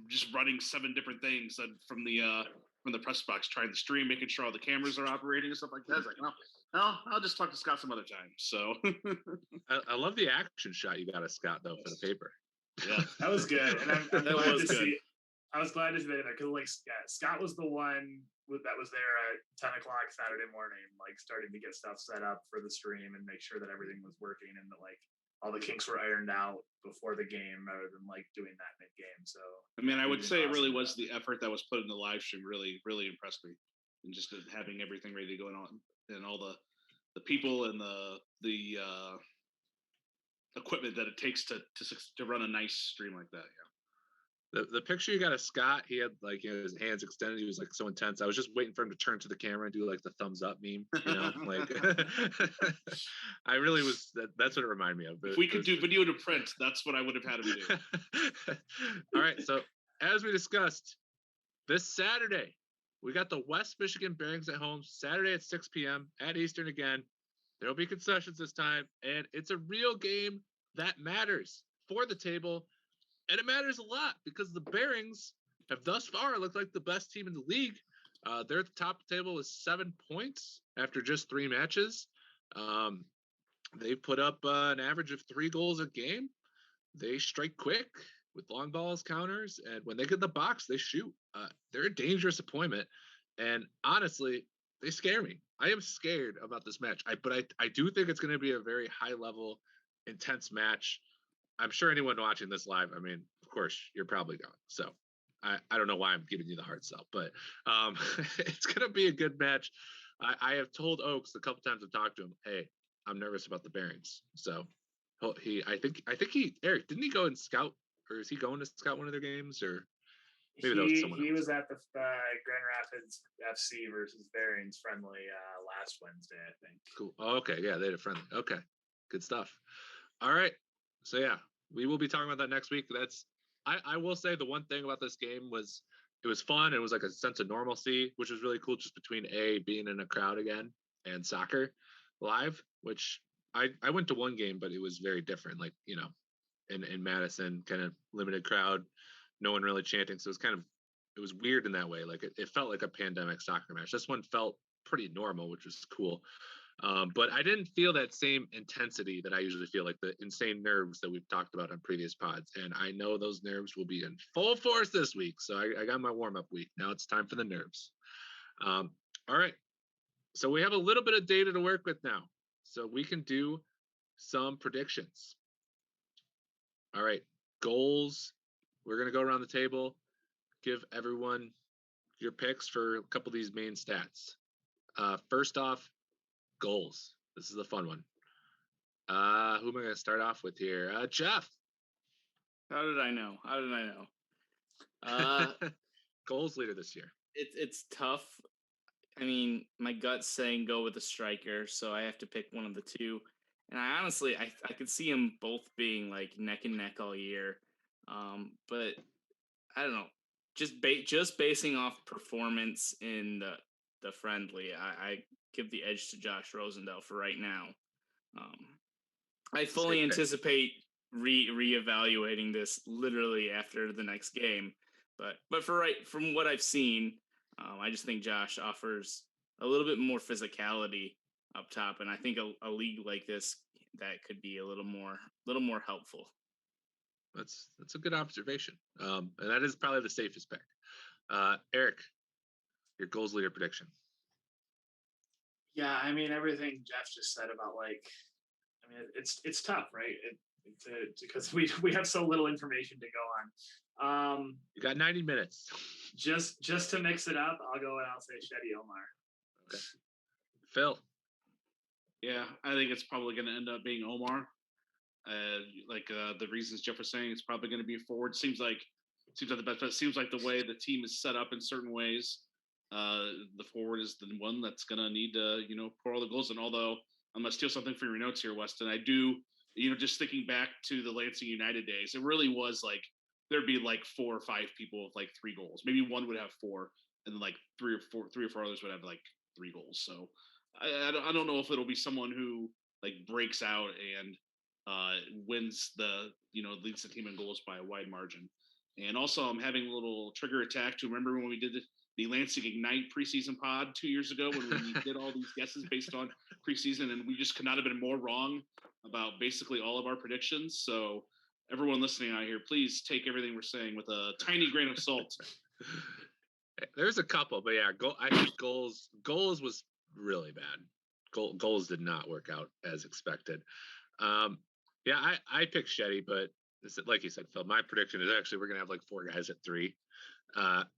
just running 7 different things from the press box, trying to stream, making sure all the cameras are operating and stuff like that. I was like, well, I'll just talk to Scott some other time. So, I love the action shot you got of Scott though for the paper. Yeah, that was good, and I'm that glad was to good. see. I was glad to see that because Scott was the one that was there at 10 o'clock Saturday morning, starting to get stuff set up for the stream and make sure that everything was working and that all the kinks were ironed out before the game rather than doing that mid game. So I mean, I would say it really was the effort that was put in the live stream really, really impressed me, and just having everything ready to go on and all the people and the equipment that it takes to run a nice stream like that. Yeah. The picture you got of Scott, he had his hands extended. He was so intense. I was just waiting for him to turn to the camera and do the thumbs up meme. I really was. That's what it reminded me of. If we could do video to print, that's what I would have had him do. All right. So as we discussed, this Saturday we got the West Michigan Bearings at home. Saturday at 6 p.m. at Eastern again. There will be concessions this time, and it's a real game that matters for the table. And it matters a lot because the Bearings have thus far looked like the best team in the league. They're at the top of the table with 7 points after just 3 matches. They put up an average of 3 goals a game. They strike quick with long balls, counters, and when they get in the box, they shoot. They're a dangerous opponent. And honestly, they scare me. I am scared about this match. But I do think it's going to be a very high-level, intense match. I'm sure anyone watching this live, I mean, of course, you're probably gone. So I don't know why I'm giving you the hard sell, but it's going to be a good match. I have told Oaks a couple times I've talked to him, hey, I'm nervous about the Bearings. So I think Eric, didn't he go and scout, or is he going to scout one of their games, or maybe that was someone else? He was at the Grand Rapids FC versus Bearings friendly last Wednesday, I think. Cool. Oh, okay. Yeah, they had a friendly. Okay. Good stuff. All right. So yeah, we will be talking about that next week. I will say the one thing about this game was it was fun. It was a sense of normalcy, which was really cool, just between being in a crowd again and soccer live, which I went to one game, but it was very different. In Madison, kind of limited crowd, no one really chanting. So it was weird in that way. It felt like a pandemic soccer match. This one felt pretty normal, which was cool. But I didn't feel that same intensity that I usually feel, the insane nerves that we've talked about on previous pods. And I know those nerves will be in full force this week. So I got my warm-up week. Now it's time for the nerves. All right. So we have a little bit of data to work with now. So we can do some predictions. All right. Goals. We're going to go around the table, give everyone your picks for a couple of these main stats. First off, goals. This is the fun one. Who am I going to start off with here? Jeff. How did I know? Goals leader this year. It's tough. I mean, my gut's saying go with the striker, so I have to pick one of the two. And I honestly could see them both being neck and neck all year. But I don't know. Just basing off performance in the friendly, I give the edge to Josh Rosendahl for right now. I fully anticipate reevaluating this literally after the next game, but from what I've seen, I just think Josh offers a little bit more physicality up top, and I think a league like this that could be a little more helpful. That's a good observation. And that is probably the safest pick. Eric, your goals leader prediction. Yeah, I mean everything Jeff just said about it's tough, right? Because we have so little information to go on. You got 90 minutes. Just to mix it up, I'll go and I'll say Shetty Omar. Okay. Phil. Yeah, I think it's probably going to end up being Omar. The reasons Jeff was saying, it's probably going to be a forward. Seems like the best, but it seems like the way the team is set up in certain ways, the forward is the one that's going to need to, pour all the goals. And although I'm going to steal something from your notes here, Weston, I do, just thinking back to the Lansing United days, it really was like there'd be like 4 or 5 people with like 3 goals. Maybe one would have 4, and then like 3 or 4 others would have like 3 goals. So I don't know if it'll be someone who like breaks out and wins leads the team in goals by a wide margin. And also, I'm having a little trigger attack to remember when we did the Lansing Ignite preseason pod 2 years ago when we did all these guesses based on preseason, and we just could not have been more wrong about basically all of our predictions. So everyone listening out here, please take everything we're saying with a tiny grain of salt. There's a couple, but yeah, I think goals was really bad. Goals did not work out as expected. Yeah, I picked Shetty, but like you said, Phil, my prediction is actually we're gonna have like 4 guys at 3.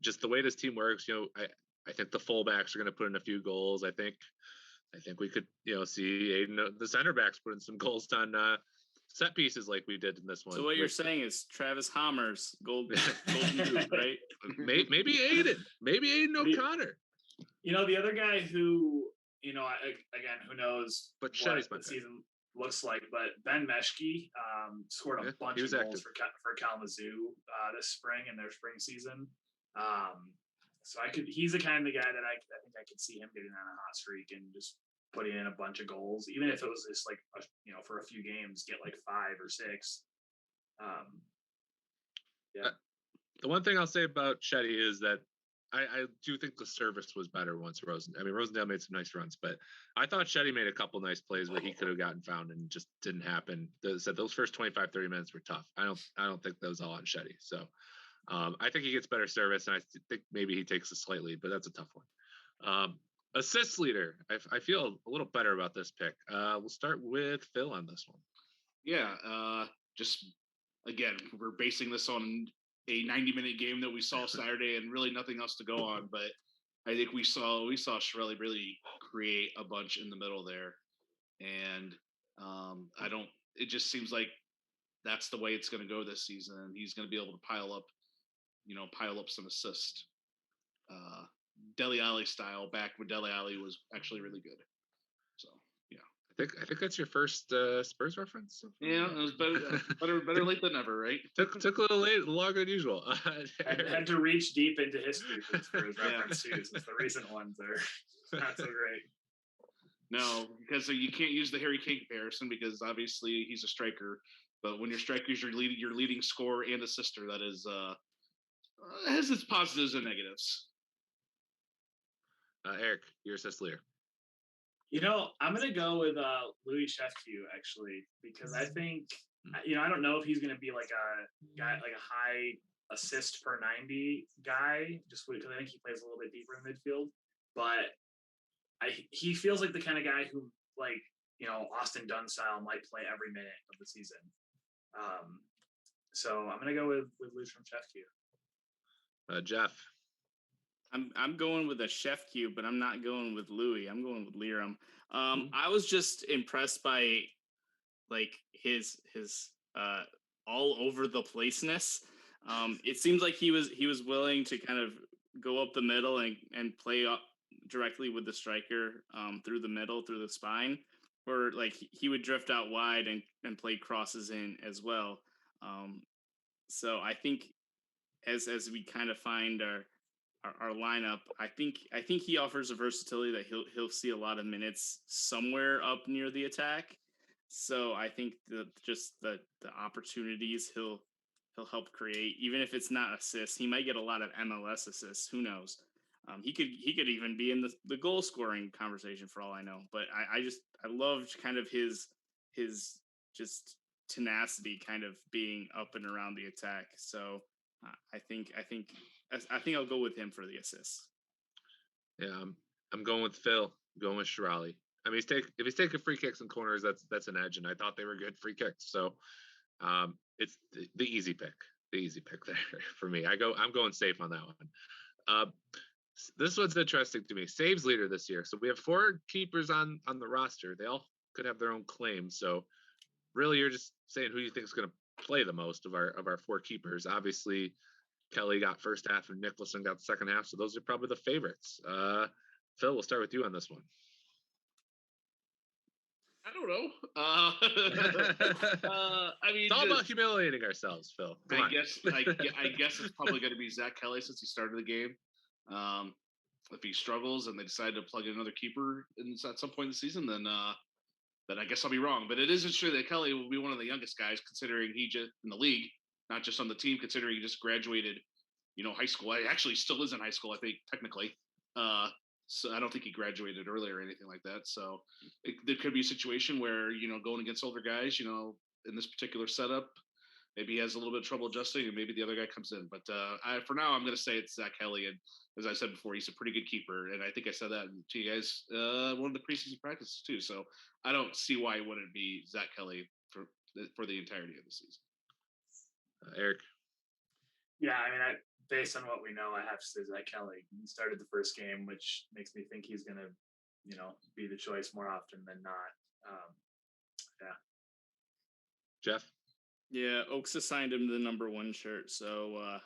Just the way this team works, I think the fullbacks are gonna put in a few goals. I think we could, see Aiden, the center backs put in some goals on set pieces like we did in this one. So what you're saying is Travis Hammers golden boot, right? Maybe Aiden O'Connor. The other guy who, again, who knows but what the season looks like, but Ben Meshke scored a bunch of goals for Kalamazoo this spring in their spring season. So he's the kind of guy that I think I could see him getting on a hot streak and just putting in a bunch of goals, even if it was just like for a few games, get like 5 or 6. Yeah. The one thing I'll say about Shetty is that I do think the service was better once Rosendale made some nice runs, but I thought Shetty made a couple nice plays where he could have gotten found and just didn't happen. Those first 25, 30 minutes were tough. I don't think that was all on Shetty. So I think he gets better service, and I think maybe he takes it slightly, but that's a tough one. Assist leader. I feel a little better about this pick. We'll start with Phil on this one. Yeah, just again, we're basing this on a 90-minute game that we saw Saturday and really nothing else to go on. But I think we saw Shirley really create a bunch in the middle there. And it just seems like that's the way it's going to go this season. And he's going to be able to pile up some assists. Dele Alli style, back when Dele Alli was actually really good. So yeah, I think that's your first Spurs reference. Yeah, it was better late than never, right? Took a little longer than usual. I had to reach deep into history for Spurs reference too, since the recent ones are not so great. No, because you can't use the Harry Kane comparison because obviously he's a striker. But when your striker is your leading scorer and assister, that is has its positives and negatives. Eric, your assist leader. I'm going to go with Louis Sheffield actually, because I think, I don't know if he's going to be like a guy, like a high assist per 90 guy, just because I think he plays a little bit deeper in midfield. But he feels like the kind of guy who, like, Austin Dunn style might play every minute of the season. So I'm going to go with Louis from Sheffield. Jeff. I'm going with a chef cube, but I'm not going with Louis. I'm going with Liram. I was just impressed by like his all over the placeness. It seems like he was willing to kind of go up the middle and play up directly with the striker through the middle, through the spine, or like he would drift out wide and play crosses in as well. So I think as we kind of find our lineup, I think he offers a versatility that he'll see a lot of minutes somewhere up near the attack. So I think the opportunities he'll help create, even if it's not assists, he might get a lot of MLS assists. Who knows? He could even be in the goal scoring conversation for all I know. But I loved kind of his his just tenacity kind of being up and around the attack. So I think I'll go with him for the assist. Yeah, I'm going with Phil. I'm going with Shirali. I mean, if he's taking free kicks and corners, that's an edge, and I thought they were good free kicks. So it's the easy pick. The easy pick there for me. I'm going safe on that one. This one's interesting to me. Saves leader this year. So we have 4 keepers on the roster. They all could have their own claims. So really, you're just saying who you think is going to play the most of our 4 keepers. Obviously, Kelly got first half and Nicholson got the second half. So those are probably the favorites. Phil, we'll start with you on this one. I don't know. I mean, it's all about humiliating ourselves, Phil. I guess it's probably going to be Zach Kelly since he started the game. If he struggles and they decide to plug in another keeper at some point in the season, then I guess I'll be wrong. But it is true that Kelly will be one of the youngest guys, considering he just in the league, not just on the team, considering he just graduated, high school. He actually still is in high school, I think, technically. So I don't think he graduated early or anything like that. So there could be a situation where, going against older guys, in this particular setup, maybe he has a little bit of trouble adjusting and maybe the other guy comes in. But for now, I'm going to say it's Zach Kelly. And as I said before, he's a pretty good keeper. And I think I said that to you guys one of the preseason practices too. So I don't see why it wouldn't be Zach Kelly for the entirety of the season. Eric? Yeah, I mean, based on what we know, I have to say Zach Kelly. He started the first game, which makes me think he's going to, be the choice more often than not. Yeah. Jeff? Yeah, Oaks assigned him the number 1 shirt, so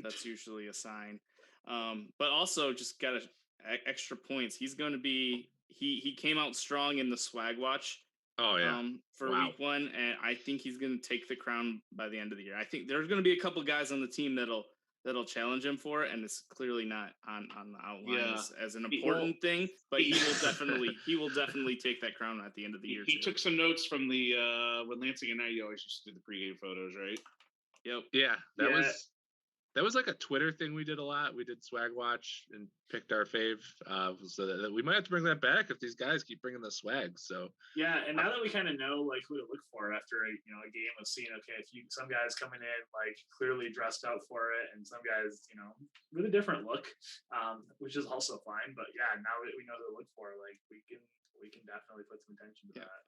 that's usually a sign. But also, just got extra points. He's going to be he came out strong in the swag watch. Oh yeah. For week 1, and I think he's going to take the crown by the end of the year. I think there's going to be a couple guys on the team that'll challenge him for it, and it's clearly not on the outline as an important thing. But he will definitely take that crown at the end of the year. He took some notes from the when Lansing United always used to do the pregame photos, right? Yep. Yeah, that was like a Twitter thing we did a lot. We did swag watch and picked our fave. So that we might have to bring that back if these guys keep bringing the swag. So yeah, and now that we kind of know like who to look for after a game of seeing, okay, some guys coming in like clearly dressed out for it, and some guys with a different look, which is also fine. But yeah, now that we know who to look for, like we can definitely put some attention to that.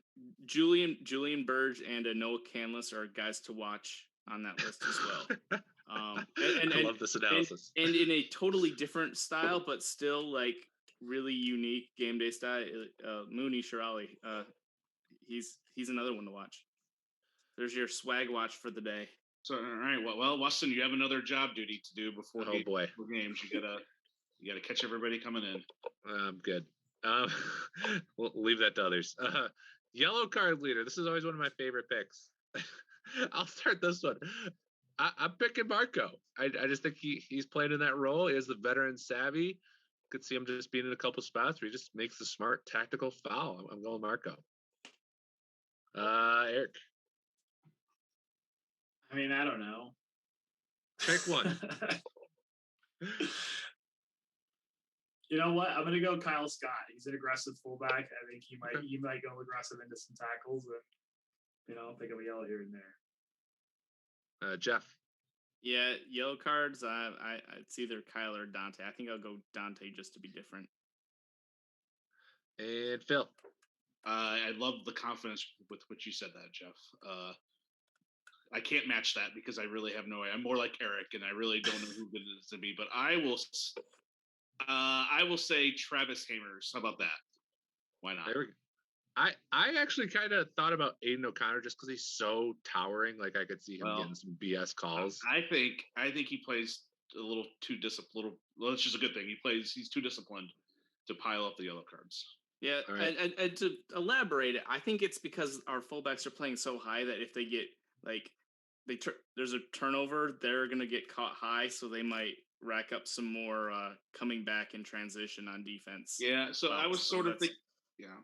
Julian Burge and Noah Canlis are guys to watch on that list as well. I love this analysis. And in a totally different style, but still like really unique game day style. Mooney Shirali, he's another one to watch. There's your swag watch for the day. So all right, well, Weston, you have another job duty to do before games. You gotta catch everybody coming in. I'm good. We'll leave that to others. Yellow card leader. This is always one of my favorite picks. I'll start this one. I'm picking Marco. I just think he's played in that role. He has the veteran savvy. Could see him just being in a couple spots where he just makes the smart tactical foul. I'm going Marco. Eric? I mean, I don't know. Pick one. You know what? I'm going to go Kyle Scott. He's an aggressive fullback. I think he might go aggressive into some tackles and, pick up a yellow here and there. Jeff? Yeah, yellow cards. It's either Kyle or Dante. I think I'll go Dante just to be different. And Phil? I love the confidence with which you said that, Jeff. I can't match that because I really have no idea. I'm more like Eric, and I really don't know who it is to be. But I will say Travis Hamers. How about that? Why not? There we go. I actually kind of thought about Aiden O'Connor just because he's so towering. Like I could see him getting some BS calls. I think he plays a little too disciplined. Well, it's just a good thing. He's too disciplined to pile up the yellow cards. Yeah, right. and to elaborate it, I think it's because our fullbacks are playing so high that if they get there's a turnover, they're gonna get caught high, so they might rack up some more coming back in transition on defense. Yeah, so I was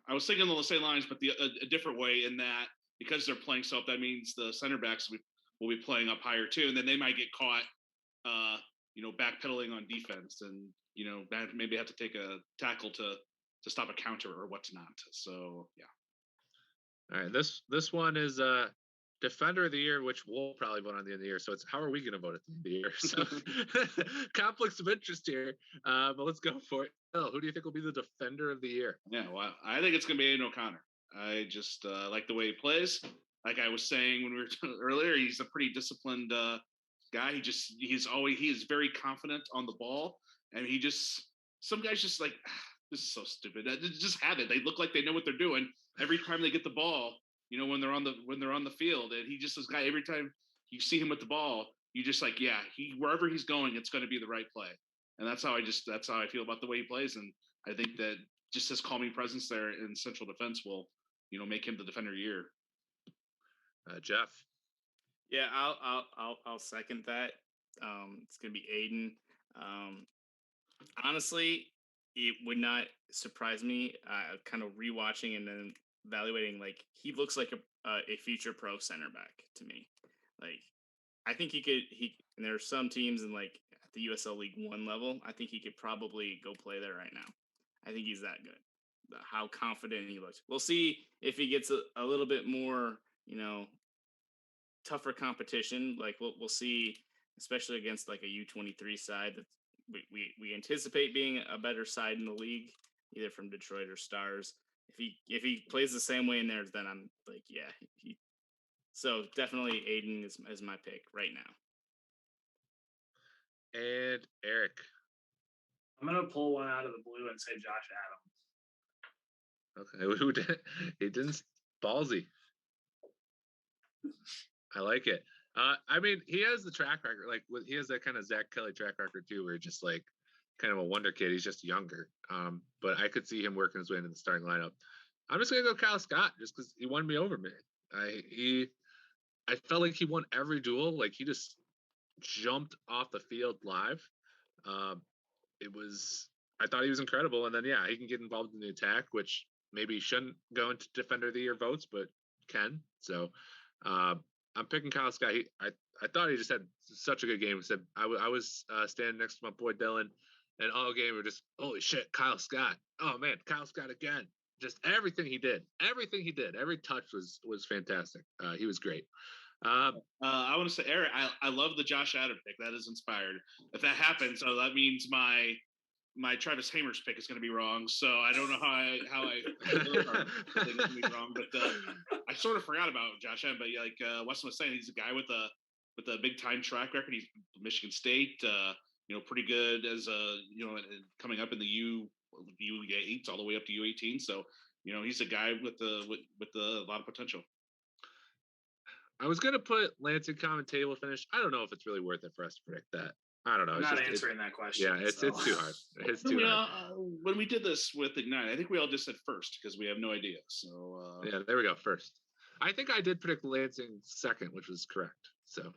I was thinking along the same lines, but a different way in that because they're playing so up, that means the center backs will be playing up higher too, and then they might get caught, backpedaling on defense, and maybe have to take a tackle to stop a counter or what's not. So yeah. All right, this one is Defender of the Year, which we'll probably vote on the end of the year. So it's how are we going to vote at the end of the year? So conflicts of interest here, but let's go for it. Phil, who do you think will be the Defender of the Year? Yeah, well, I think it's going to be Aiden O'Connor. I just like the way he plays. Like I was saying when we were earlier, he's a pretty disciplined guy. He is very confident on the ball, and some guys just like this is so stupid. They just have it. They look like they know what they're doing every time they get the ball. When they're on the field, and he just this guy. Every time you see him with the ball, you just like, yeah, wherever he's going, it's going to be the right play. And that's how I feel about the way he plays. And I think that just his calming presence there in central defense will, make him the Defender of the Year. Jeff. Yeah, I'll second that. It's gonna be Aiden. Honestly, it would not surprise me. Kind of rewatching and then evaluating, like he looks like a future pro center back to me. Like I think and there are some teams in like at the USL League One level. I think he could probably go play there right now. I think he's that good. How confident he looks. We'll see if he gets a little bit more, tougher competition. Like we'll see, especially against like a U23 side that we anticipate being a better side in the league, either from Detroit or Stars. If he plays the same way in there, then I'm like, yeah. So definitely Aiden is my pick right now. And Eric. I'm gonna pull one out of the blue and say Josh Adams. Okay, who did? He didn't. Ballsy. I like it. I mean, he has the track record. Like, he has that kind of Zach Kelly track record too, where just like kind of a wonder kid. He's just younger. But I could see him working his way into the starting lineup. I'm just gonna go Kyle Scott just because he won me over, man. I felt like he won every duel. Like he just jumped off the field live. I thought he was incredible. And then yeah, he can get involved in the attack, which maybe shouldn't go into Defender of the Year votes, but can. So I'm picking Kyle Scott. I thought he just had such a good game. I was standing next to my boy Dylan, and all game we were just, holy shit, Kyle Scott. Oh man, Kyle Scott again. Just everything he did, every touch was fantastic. He was great. I want to say, Eric, I love the Josh Adams pick. That is inspired. If that happens, so that means my Travis Hamers pick is going to be wrong. So I don't know how I think it's going to be wrong. But I sort of forgot about Josh Adams. But like Weston was saying, he's a guy with a big time track record. He's Michigan State. Pretty good as coming up in the U8s all the way up to U18. So he's a guy with a lot of potential. I was going to put Lansing Common table finish. I don't know if it's really worth it for us to predict that. I don't know. I'm not answering that question. Yeah, it's too hard. It's too hard. When we did this with Ignite, I think we all just said first because we have no idea. So yeah, there we go. First, I think I did predict Lansing second, which was correct. So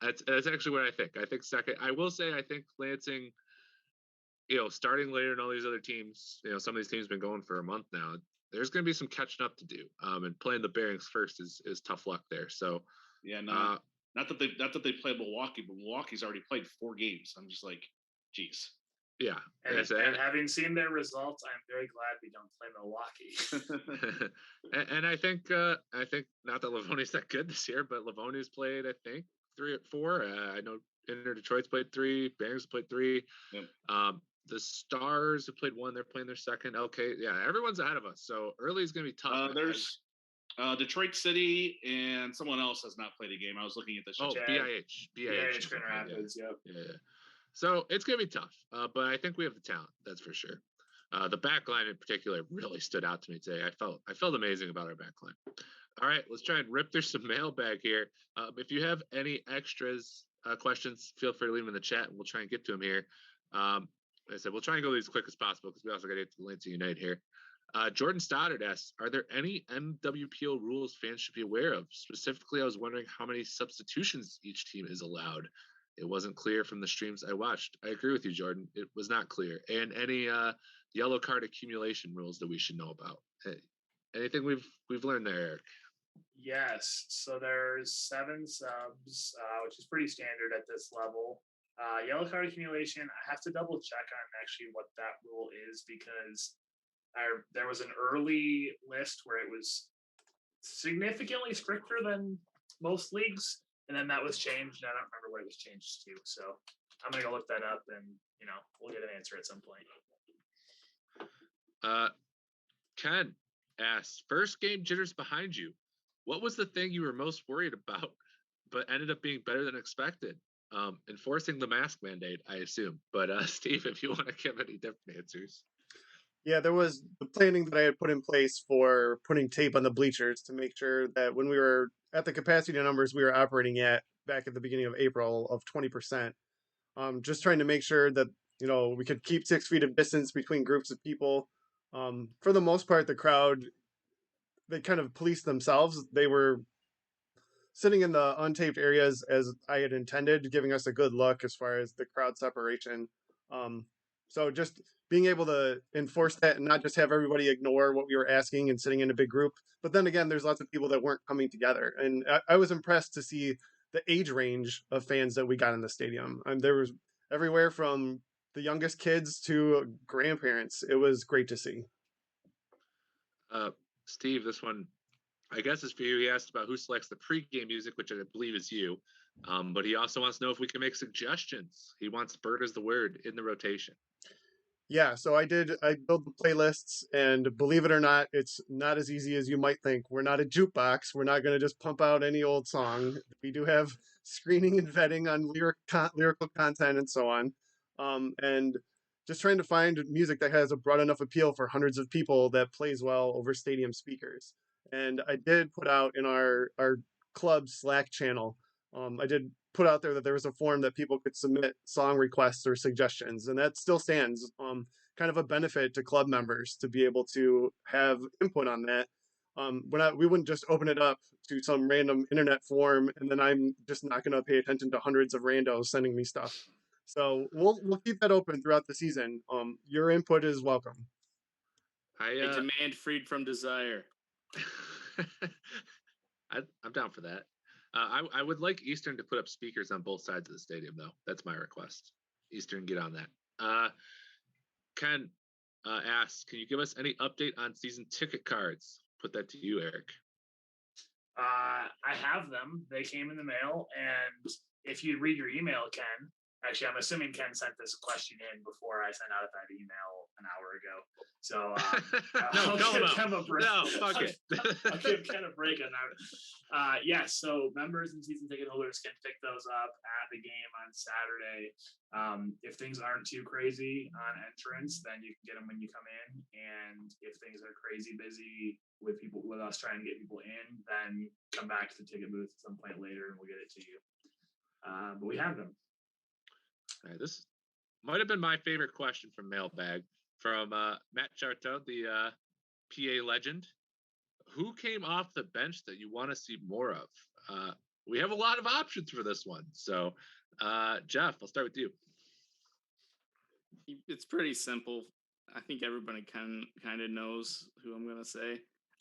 that's actually what I think. I think second. I will say I think Lansing, starting later than all these other teams. Some of these teams have been going for a month now. There's going to be some catching up to do. And playing the Bearings first is tough luck there. So yeah, no. Not that they played Milwaukee, but Milwaukee's already played 4 games. I'm just like, geez. Yeah. And having seen their results, I'm very glad we don't play Milwaukee. and I think not that Livonia's that good this year, but Livonia's played, I think, 3 or 4. I know Inter Detroit's played 3, Bearings played 3. Yep. The Stars have played 1. They're playing their second. Okay, yeah, everyone's ahead of us. So early is going to be tough. There's Detroit City and someone else has not played a game. I was looking at this. BIH Grand Rapids. Yeah. So it's going to be tough, but I think we have the talent. That's for sure. The back line in particular really stood out to me today. I felt amazing about our back line. All right, let's try and rip through some mailbag here. If you have any extras questions, feel free to leave them in the chat, and we'll try and get to them here. Like I said, we'll try and go as quick as possible because we also got to get to Lansing United here. Jordan Stoddard asks, are there any NWPL rules fans should be aware of? Specifically, I was wondering how many substitutions each team is allowed. It wasn't clear from the streams I watched. I agree with you, Jordan. It was not clear. And any yellow card accumulation rules that we should know about. Anything we've learned there, Eric? Yes. So there's 7 subs, which is pretty standard at this level. Yellow card accumulation, I have to double check on actually what that rule is because there was an early list where it was significantly stricter than most leagues, and then that was changed. And I don't remember what it was changed to. So I'm gonna go look that up, and we'll get an answer at some point. Ken asks, first game jitters behind you. What was the thing you were most worried about, but ended up being better than expected? Enforcing the mask mandate, I assume. But Steve, if you want to give any different answers. Yeah, there was the planning that I had put in place for putting tape on the bleachers to make sure that when we were at the capacity numbers we were operating at back at the beginning of April of 20%, just trying to make sure that we could keep 6 feet of distance between groups of people. For the most part, the crowd, they kind of policed themselves. They were sitting in the untaped areas as I had intended, giving us a good look as far as the crowd separation. So just being able to enforce that and not just have everybody ignore what we were asking and sitting in a big group. But then again, there's lots of people that weren't coming together. And I was impressed to see the age range of fans that we got in the stadium. There was everywhere from the youngest kids to grandparents. It was great to see. Steve, this one, I guess, is for you. He asked about who selects the pregame music, which I believe is you. But he also wants to know if we can make suggestions. He wants "Bird is the Word" in the rotation. Yeah, so I built the playlists, and believe it or not, it's not as easy as you might think. We're not a jukebox. We're not going to just pump out any old song. We do have screening and vetting on lyrical content and so on. And just trying to find music that has a broad enough appeal for hundreds of people that plays well over stadium speakers. And I did put out in our club Slack channel, I did put out there that there was a form that people could submit song requests or suggestions, and that still stands. Kind of a benefit to club members to be able to have input on that. We wouldn't just open it up to some random internet form, and then I'm just not going to pay attention to hundreds of randos sending me stuff. So we'll keep that open throughout the season. Your input is welcome. I demand freed from desire. I'm down for that. I would like Eastern to put up speakers on both sides of the stadium, though. That's my request. Eastern, get on that. Ken asks, can you give us any update on season ticket cards? Put that to you, Eric. I have them. They came in the mail, and if you read your email, Ken, actually, I'm assuming Ken sent this question in before I sent out that email an hour ago. So I'll give Ken a break. No, fuck it. I'll give Ken a break on that. Yes, so members and season ticket holders can pick those up at the game on Saturday. If things aren't too crazy on entrance, then you can get them when you come in. And if things are crazy busy with us trying to get people in, then come back to the ticket booth at some point later and we'll get it to you. But we have them. All right, this might have been my favorite question from Mailbag from Matt Charto, the PA legend. Who came off the bench that you want to see more of? We have a lot of options for this one. So, Jeff, I'll start with you. It's pretty simple. I think everybody kind of knows who I'm going to say.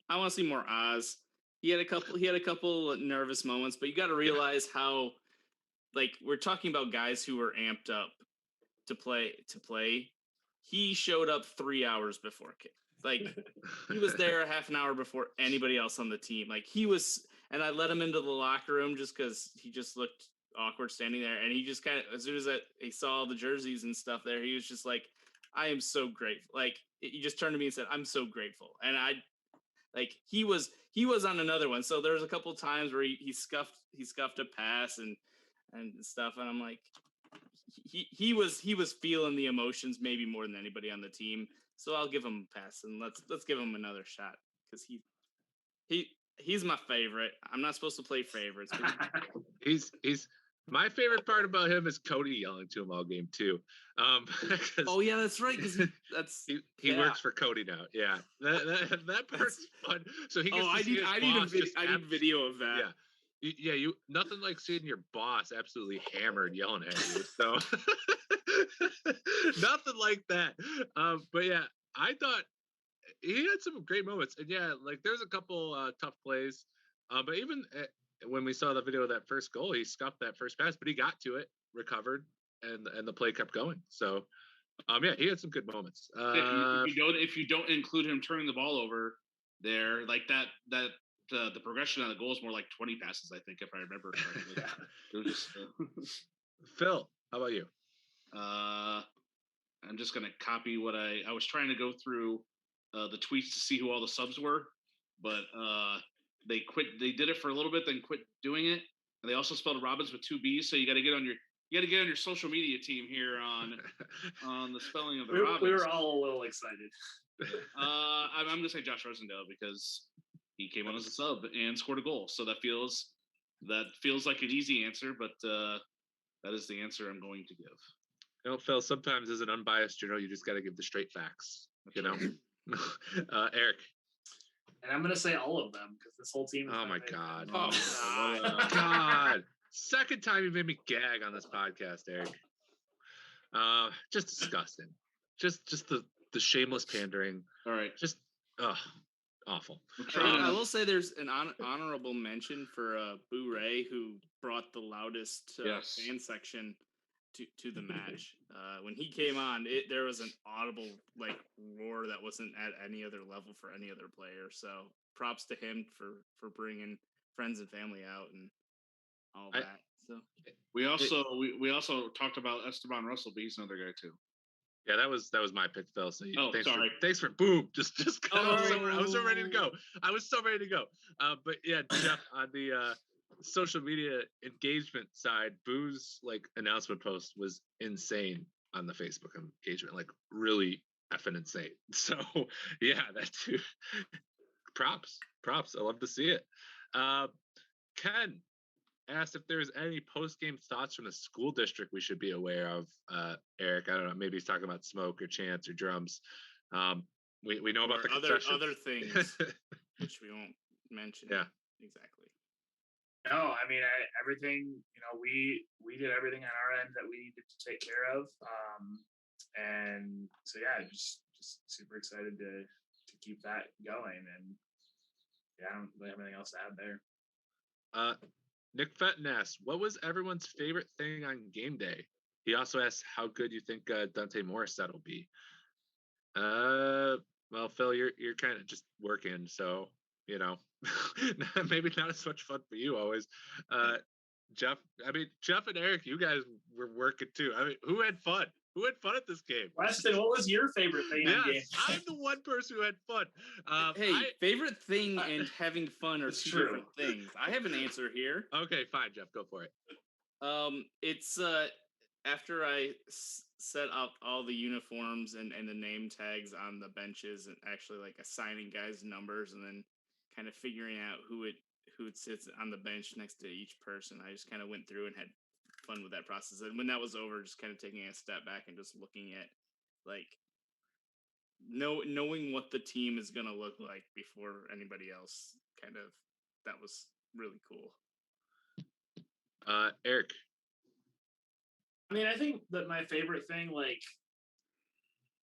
I want to see more Oz. He had a couple nervous moments, but you got to realize how, like, we're talking about guys who were amped up to play. He showed up 3 hours before kick. Like, he was there a half an hour before anybody else on the team. Like, he was, and I let him into the locker room just because he just looked awkward standing there. And he just kind of, as soon as he saw the jerseys and stuff there, he was just like, I am so grateful. Like, he just turned to me and said, I'm so grateful. And he was on another one. So there was a couple of times where he scuffed a pass and stuff. And I'm like, he was feeling the emotions maybe more than anybody on the team. So I'll give him a pass and let's give him another shot because he's my favorite. I'm not supposed to play favorites. He's my favorite part about him is Cody yelling to him all game too. Oh yeah, that's right. Because he works for Cody now. Yeah, that part's fun. So he gets I need video of that. Yeah. Yeah, nothing like seeing your boss absolutely hammered yelling at you. So nothing like that. But yeah, I thought he had some great moments. And yeah, like there's a couple tough plays. But even when we saw the video of that first goal, he scuffed that first pass, but he got to it, recovered, and the play kept going. So yeah, he had some good moments. If you don't include him turning the ball over there, like that the progression on the goal is more like 20 passes, I think, if I remember correctly. It was just, Phil, how about you? I'm just gonna copy what I was trying to go through the tweets to see who all the subs were, but they quit. They did it for a little bit, then quit doing it. And they also spelled Robbins with 2 B's, so you got to get on your social media team here on the spelling of the Robbins. We were all a little excited. I'm gonna say Josh Rosendale because he came on as a sub and scored a goal, so that feels like an easy answer, but that is the answer I'm going to give. You know, Phil, sometimes as an unbiased journal, you just got to give the straight facts, you know? Eric. And I'm going to say all of them because this whole team is Oh, my God. Oh, God. Second time you made me gag on this podcast, Eric. Just disgusting. Just the shameless pandering. All right. Just, awful. I will say there's an honorable mention for Boo Ray, who brought the loudest fan section to the match. When he came on, there was an audible roar that wasn't at any other level for any other player. So props to him for bringing friends and family out and all that. So we also talked about Esteban Russell, but he's another guy too. Yeah, that was my pick, Phil. So sorry. Thanks for boom. Just I was so ready to go. But yeah, Jeff, on the social media engagement side, Boo's announcement post was insane on the Facebook engagement, really effing insane. So yeah, that too. Props. I love to see it. Ken asked if there's any post-game thoughts from the school district we should be aware of. Eric, I don't know, maybe he's talking about smoke or chants or drums. We know about the other things which we won't mention. Yeah, exactly. No, I mean everything. We did everything on our end that we needed to take care of, and so yeah, just super excited to keep that going. And yeah, I don't really have anything else to add there. Nick Fenton asked, what was everyone's favorite thing on game day? He also asked how good you think Dante Morissette will be. Well, Phil, you're kind of just working, so maybe not as much fun for you always. Jeff and Eric, you guys were working too. I mean, who had fun? Who had fun at this game? Weston, what was your favorite thing on game? I'm the one person who had fun. Favorite thing and having fun are two different things. I have an answer here. Okay, fine, Jeff, go for it. It's after I set up all the uniforms and the name tags on the benches and actually assigning guys numbers and then kind of figuring out who sits on the bench next to each person. I just kind of went through and had fun with that process. And when that was over, just kind of taking a step back and just looking at knowing what the team is going to look like before anybody else, that was really cool. Eric. I mean, I think that my favorite thing,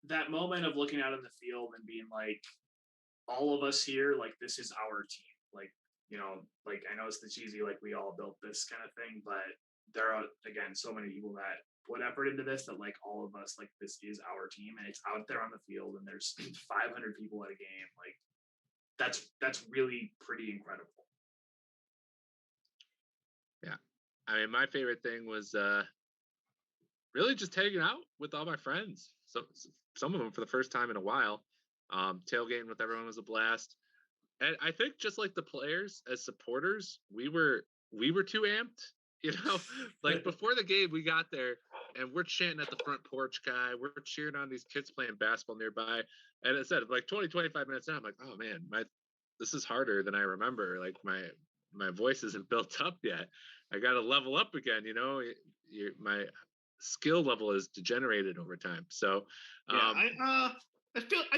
that moment of looking out in the field and being all of us here, this is our team. I know it's the cheesy, we all built this kind of thing, but there are, again, so many people that put effort into this that all of us, this is our team and it's out there on the field and there's 500 people at a game. That's really pretty incredible. Yeah. I mean, my favorite thing was really just hanging out with all my friends. So some of them for the first time in a while. Tailgating with everyone was a blast. And I think just like the players as supporters, we were too amped. Before the game, we got there and we're chanting at the front porch guy. We're cheering on these kids playing basketball nearby. And it said 20, 25 minutes in, I'm like, oh man, this is harder than I remember. My voice isn't built up yet. I got to level up again. My skill level is degenerated over time. So I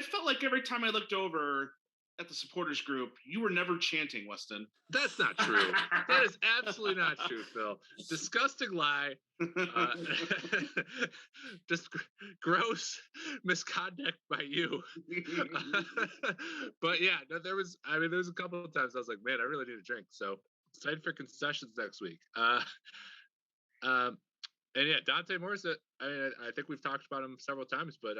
felt like every time I looked over at the supporters group, you were never chanting, Weston. That's not true. That is absolutely not true, Phil. Disgusting lie. Just gross misconduct by you. But yeah, no, there was a couple of times I was like, man, I really need a drink. So excited for concessions next week. And yeah, Dante Morissette, I think we've talked about him several times, but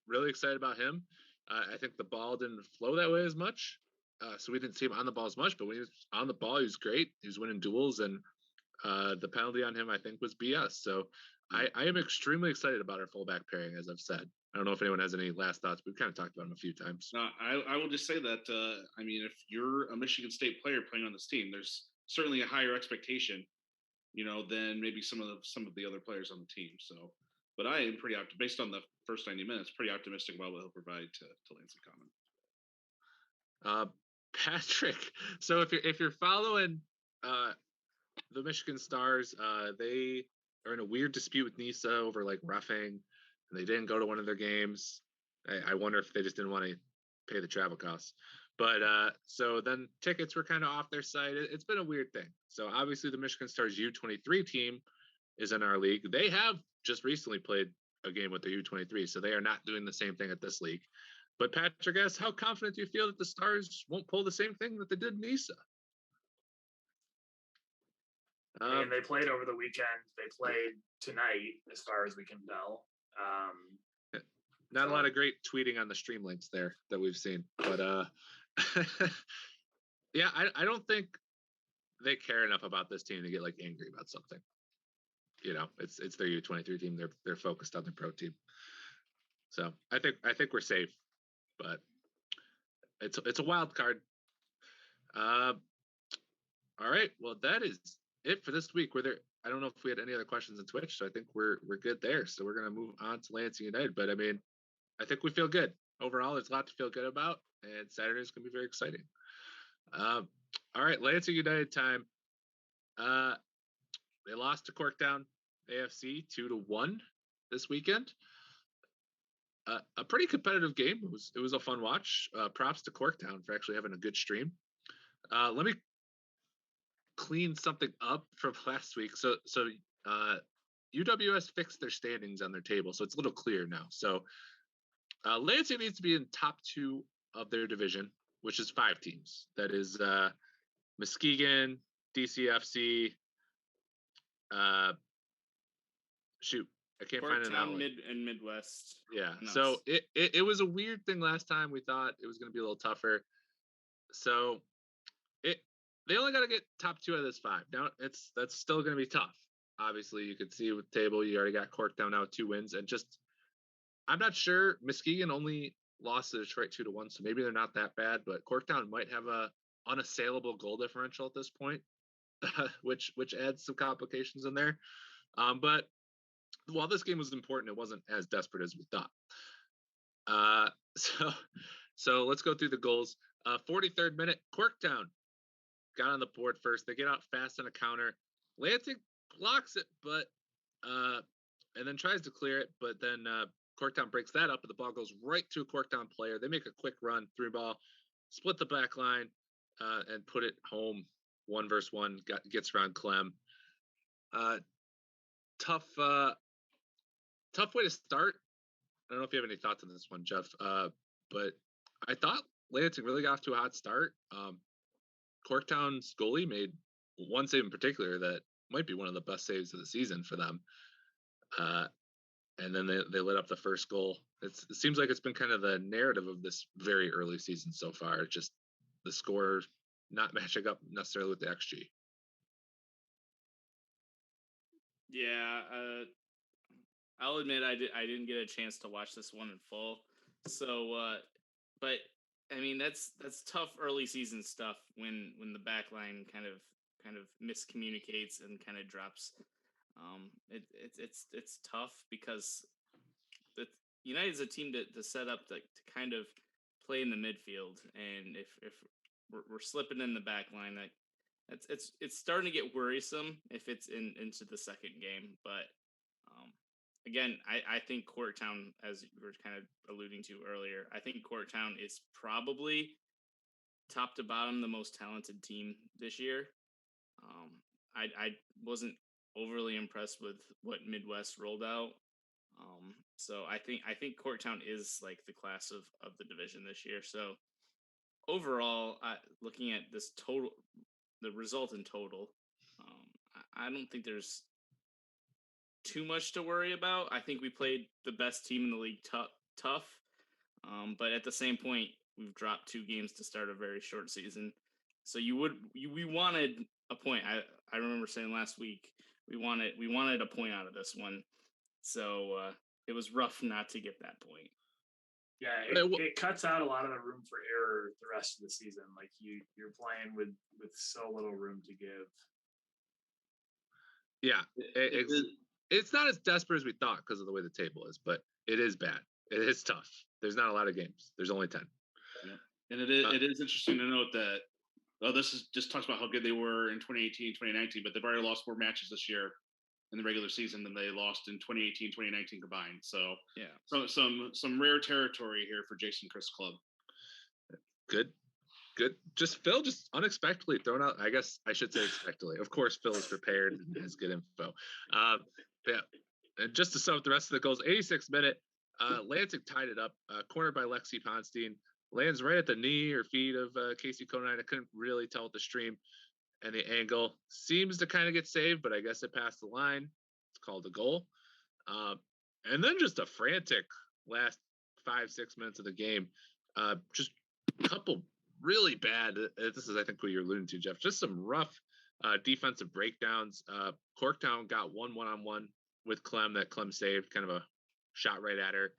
really excited about him. I think the ball didn't flow that way as much so we didn't see him on the ball as much. But when he was on the ball, he was great. He was winning duels, and the penalty on him, I think, was BS. So I am extremely excited about our fullback pairing, as I've said. I don't know if anyone has any last thoughts. We've kind of talked about him a few times. No, I will just say that, I mean, if you're a Michigan State player playing on this team, there's certainly a higher expectation, than maybe some of the other players on the team. So, but I am pretty based on the first 90 minutes, pretty optimistic about what he'll provide to Lansing Common. Patrick, so if you're following the Michigan Stars, they are in a weird dispute with NISA over like roughing, and they didn't go to one of their games. I wonder if they just didn't want to pay the travel costs. But so then tickets were kind of off their site. It's been a weird thing. So obviously the Michigan Stars U23 team is in our league. They have just recently played a game with the U23, so they are not doing the same thing at this league. But Patrick asks, how confident do you feel that the Stars won't pull the same thing that they did in NISA? And they played over the weekend. They played tonight, as far as we can tell. Not a lot of great tweeting on the stream links there that we've seen, but yeah, I don't think they care enough about this team to get like angry about something. It's their U23 team. They're focused on their pro team. So I think we're safe, but it's a wild card. All right, well that is it for this week. I don't know if we had any other questions on Twitch, so I think we're good there. So we're gonna move on to Lansing United. But I mean, I think we feel good. Overall, there's a lot to feel good about, and Saturday is gonna be very exciting. All right, Lansing United time. They lost to Corktown AFC 2-1 this weekend. A pretty competitive game. It was a fun watch. Props to Corktown for actually having a good stream. Let me clean something up from last week. So UWS fixed their standings on their table, so it's a little clearer now. So Lansing needs to be in top 2 of their division, which is 5 teams. That is Muskegon, DCFC. Shoot, I can't find it now. Mid and Midwest. Yeah. So it was a weird thing last time. We thought it was going to be a little tougher. So they only got to get top 2 out of this 5. Now that's still going to be tough. Obviously, you could see with the table, you already got Corktown now with 2 wins, and just I'm not sure. Muskegon only lost to Detroit 2-1, so maybe they're not that bad. But Corktown might have a unassailable goal differential at this point, which adds some complications in there. But while this game was important, it wasn't as desperate as we thought. So let's go through the goals. 43rd minute, Corktown got on the board first. They get out fast on a counter. Lansing blocks it, but and then tries to clear it, but then Corktown breaks that up, and the ball goes right to a Corktown player. They make a quick run through ball, split the back line, and put it home 1-1. Gets around Clem. Tough way to start. I don't know if you have any thoughts on this one, Jeff. But I thought Lansing really got off to a hot start. Corktown's goalie made one save in particular that might be one of the best saves of the season for them. And then they lit up the first goal. It seems like it's been kind of the narrative of this very early season so far. Just the score not matching up necessarily with the XG. Yeah, I'll admit I didn't get a chance to watch this one in full. So, but I mean that's tough early season stuff when the back line kind of miscommunicates and kind of drops. It's tough because the United's a team to set up to kind of play in the midfield, and if we're slipping in the back line, it's starting to get worrisome if it's into the second game. But again, I think Corktown, as you were kind of alluding to earlier, I think Corktown is probably top to bottom the most talented team this year. I wasn't overly impressed with what Midwest rolled out. So I think Corktown is like the class of the division this year. So overall, looking at this total, the result in total, I don't think there's too much to worry about. I think we played the best team in the league tough. But at the same point, we've dropped 2 games to start a very short season. So we wanted a point. I remember saying last week we wanted a point out of this one. So it was rough not to get that point. Yeah, it cuts out a lot of the room for error the rest of the season. Like you're playing with so little room to give. Yeah, it's not as desperate as we thought because of the way the table is, but it is bad. It is tough. There's not a lot of games. There's only 10. Yeah. And it is interesting to note that this is just talks about how good they were in 2018, 2019, but they've already lost more matches this year in the regular season than they lost in 2018, 2019 combined. So yeah, so some rare territory here for Jason Chris Club. Good. Just Phil just unexpectedly thrown out. I guess I should say expectedly. Of course, Phil is prepared and has good info. Yeah. And just to sum up the rest of the goals, 86th minute, Lansing tied it up, cornered by Lexi Ponstein. Lands right at the knee or feet of Casey Conine. I couldn't really tell with the stream and the angle. Seems to kind of get saved, but I guess it passed the line. It's called a goal. And then just a frantic last 5-6 minutes of the game. Just a couple really bad. This is, I think, what you're alluding to, Jeff. Just some rough defensive breakdowns. Corktown got one-on-one with Clem that Clem saved, kind of a shot right at her.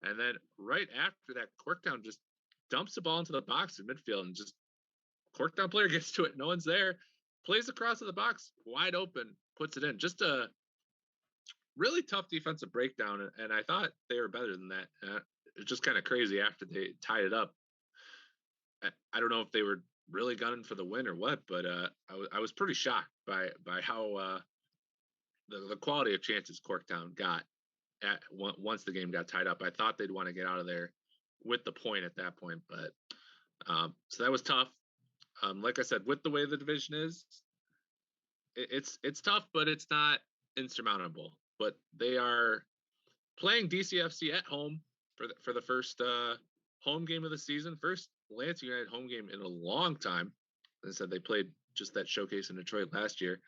And then right after that, Corktown just dumps the ball into the box in midfield and just Corktown player gets to it. No one's there. Plays across to the box, wide open, puts it in. Just a really tough defensive breakdown. And I thought they were better than that. It's just kind of crazy after they tied it up. I don't know if they were really gunning for the win or what, but I was pretty shocked by how the quality of chances Corktown got once the game got tied up. I thought they'd want to get out of there with the point at that point, but so that was tough. Like I said, with the way the division is, it's tough, but it's not insurmountable. But they are playing DCFC at home for the first home game of the season, first Lansing United home game in a long time. As I said, they played just that showcase in Detroit last year.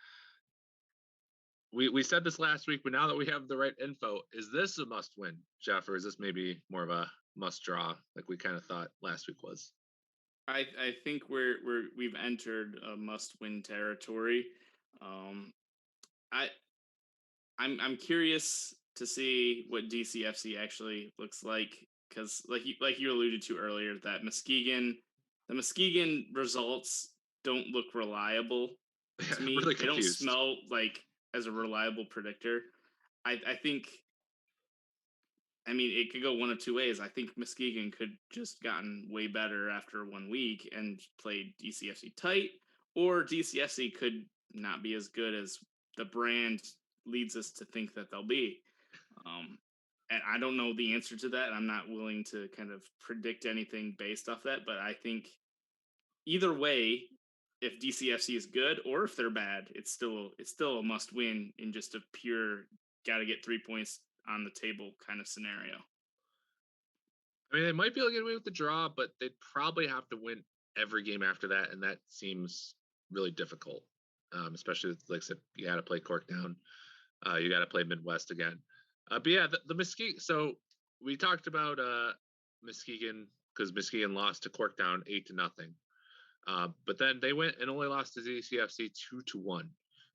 We said this last week, but now that we have the right info, is this a must win, Jeff, or is this maybe more of a must draw like we kind of thought last week was? I think we've entered a must win territory. I'm curious to see what DCFC actually looks like, because like you alluded to earlier, that the Muskegon results don't look reliable to me. Really they don't confused. smell like as a reliable predictor. I think, I mean, it could go one of two ways. I think Muskegon could just gotten way better after 1 week and played DCFC tight, or DCFC could not be as good as the brand leads us to think that they'll be. And I don't know the answer to that. I'm not willing to kind of predict anything based off that, but I think either way, if DCFC is good or if they're bad, it's still a must win in just a pure got to get 3 points on the table kind of scenario. I mean, they might be able to get away with the draw, but they'd probably have to win every game after that, and that seems really difficult. Especially with, like I said, you got to play Corktown, you got to play Midwest again. But yeah, the Muskegon. So we talked about Muskegon because Muskegon lost to Corktown 8-0. But then they went and only lost to DCFC 2-1.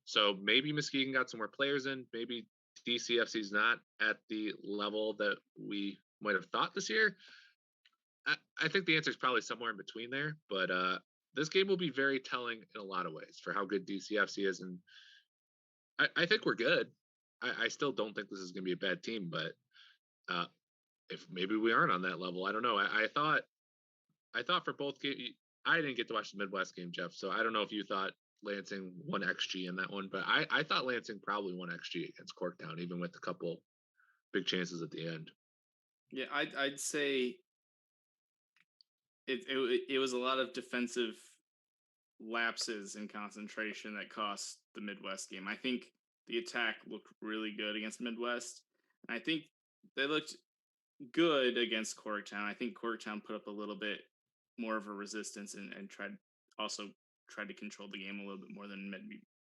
So maybe Muskegon got some more players in. Maybe DCFC is not at the level that we might have thought this year. I think the answer is probably somewhere in between there. But this game will be very telling in a lot of ways for how good DCFC is. And I think we're good. I still don't think this is going to be a bad team. But if maybe we aren't on that level, I don't know. I thought for both games, I didn't get to watch the Midwest game, Jeff. So I don't know if you thought Lansing won XG in that one, but I thought Lansing probably won XG against Corktown, even with a couple big chances at the end. Yeah, I'd say it was a lot of defensive lapses in concentration that cost the Midwest game. I think the attack looked really good against Midwest, and I think they looked good against Corktown. I think Corktown put up a little bit more of a resistance and tried to control the game a little bit more than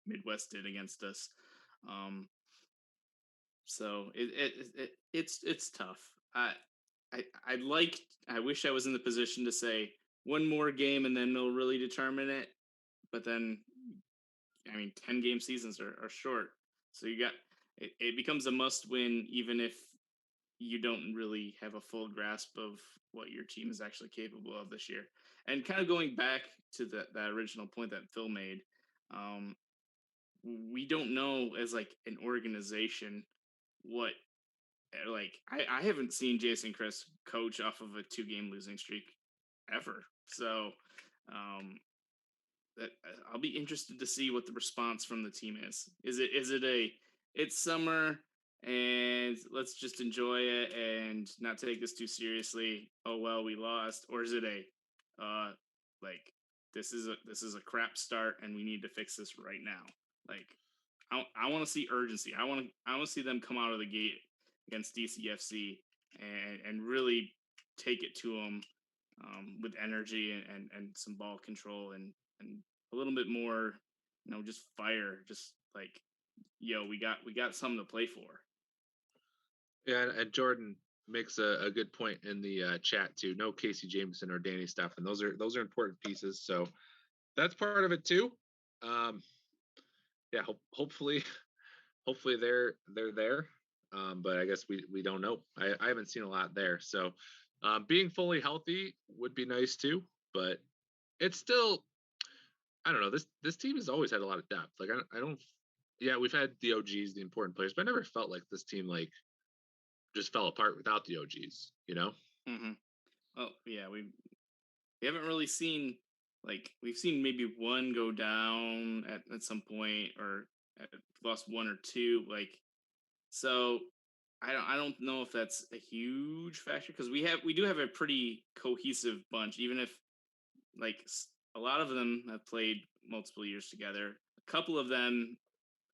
Midwest did against us. So it's tough. I wish I was in the position to say one more game and then they'll really determine it. But then, I mean, 10-game seasons are short, so it becomes a must win even if you don't really have a full grasp of what your team is actually capable of this year. And kind of going back to that original point that Phil made, we don't know as like an organization what like I haven't seen Jason Chris coach off of a 2-game losing streak ever. So that I'll be interested to see what the response from the team is. Is it it's summer and let's just enjoy it and not take this too seriously? Oh well, we lost, or is it like this is a crap start and we need to fix this right now? Like I want to see urgency. I want to see them come out of the gate against DCFC and really take it to them with energy and some ball control and a little bit more, just fire. Just like, yo, we got something to play for. Yeah, and Jordan makes a good point in the chat too. No Casey Jameson or Danny Steffen. Those are important pieces. So that's part of it too. Yeah, hopefully they're there. But I guess we don't know. I haven't seen a lot there. So being fully healthy would be nice too. But it's still, I don't know. This team has always had a lot of depth. Like I don't. Yeah, we've had the OGs, the important players, but I never felt like this team like just fell apart without the OGs. Mm-hmm. Well, yeah, we haven't really seen, like, we've seen maybe one go down at some point, or lost one or two. Like, so I don't know if that's a huge factor, because we do have a pretty cohesive bunch, even if like a lot of them have played multiple years together. A couple of them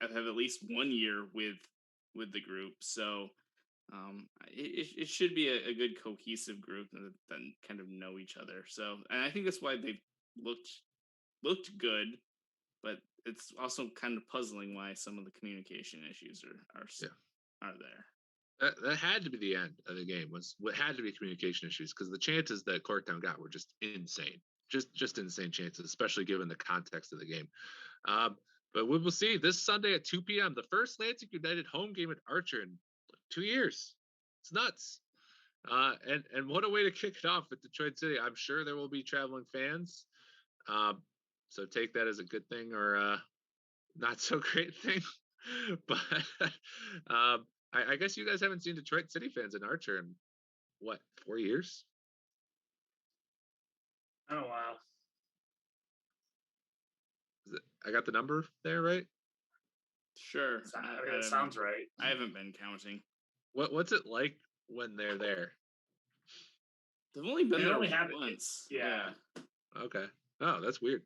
have at least 1 year with the group, so it should be a good cohesive group that kind of know each other. So, and I think that's why they looked good, but it's also kind of puzzling why some of the communication issues are there. That had to be the end of the game. Was what had to be communication issues, because the chances that Corktown got were just insane, just insane chances, especially given the context of the game. But we will see this Sunday at 2 p.m. the first Lansing United home game at Archer in 2 years. It's nuts. And what a way to kick it off with Detroit City. I'm sure there will be traveling fans. So take that as a good thing or a not so great thing. But I guess you guys haven't seen Detroit City fans in Archer in what, 4 years? Oh wow. I got the number there, right? Sure. It sounds right. I haven't been counting. What's it like when they're there? They've only been there once. Yeah. Okay. Oh, that's weird.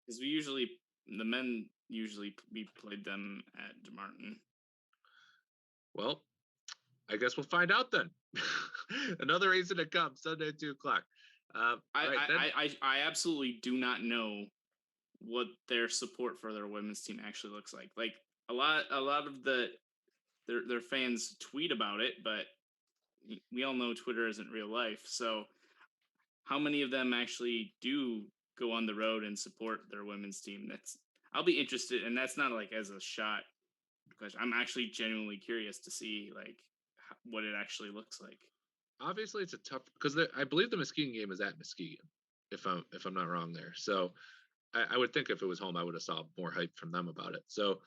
Because the men usually we played them at DeMartin. Well, I guess we'll find out then. Another reason to come Sunday at 2:00. I absolutely do not know what their support for their women's team actually looks like. Like a lot of their fans tweet about it, but we all know Twitter isn't real life. So how many of them actually do go on the road and support their women's team? I'll be interested, and that's not like as a shot, because I'm actually genuinely curious to see like what it actually looks like. Obviously, it's a tough, because I believe the Muskegon game is at Muskegon, if I'm not wrong there. So I would think if it was home, I would have saw more hype from them about it. So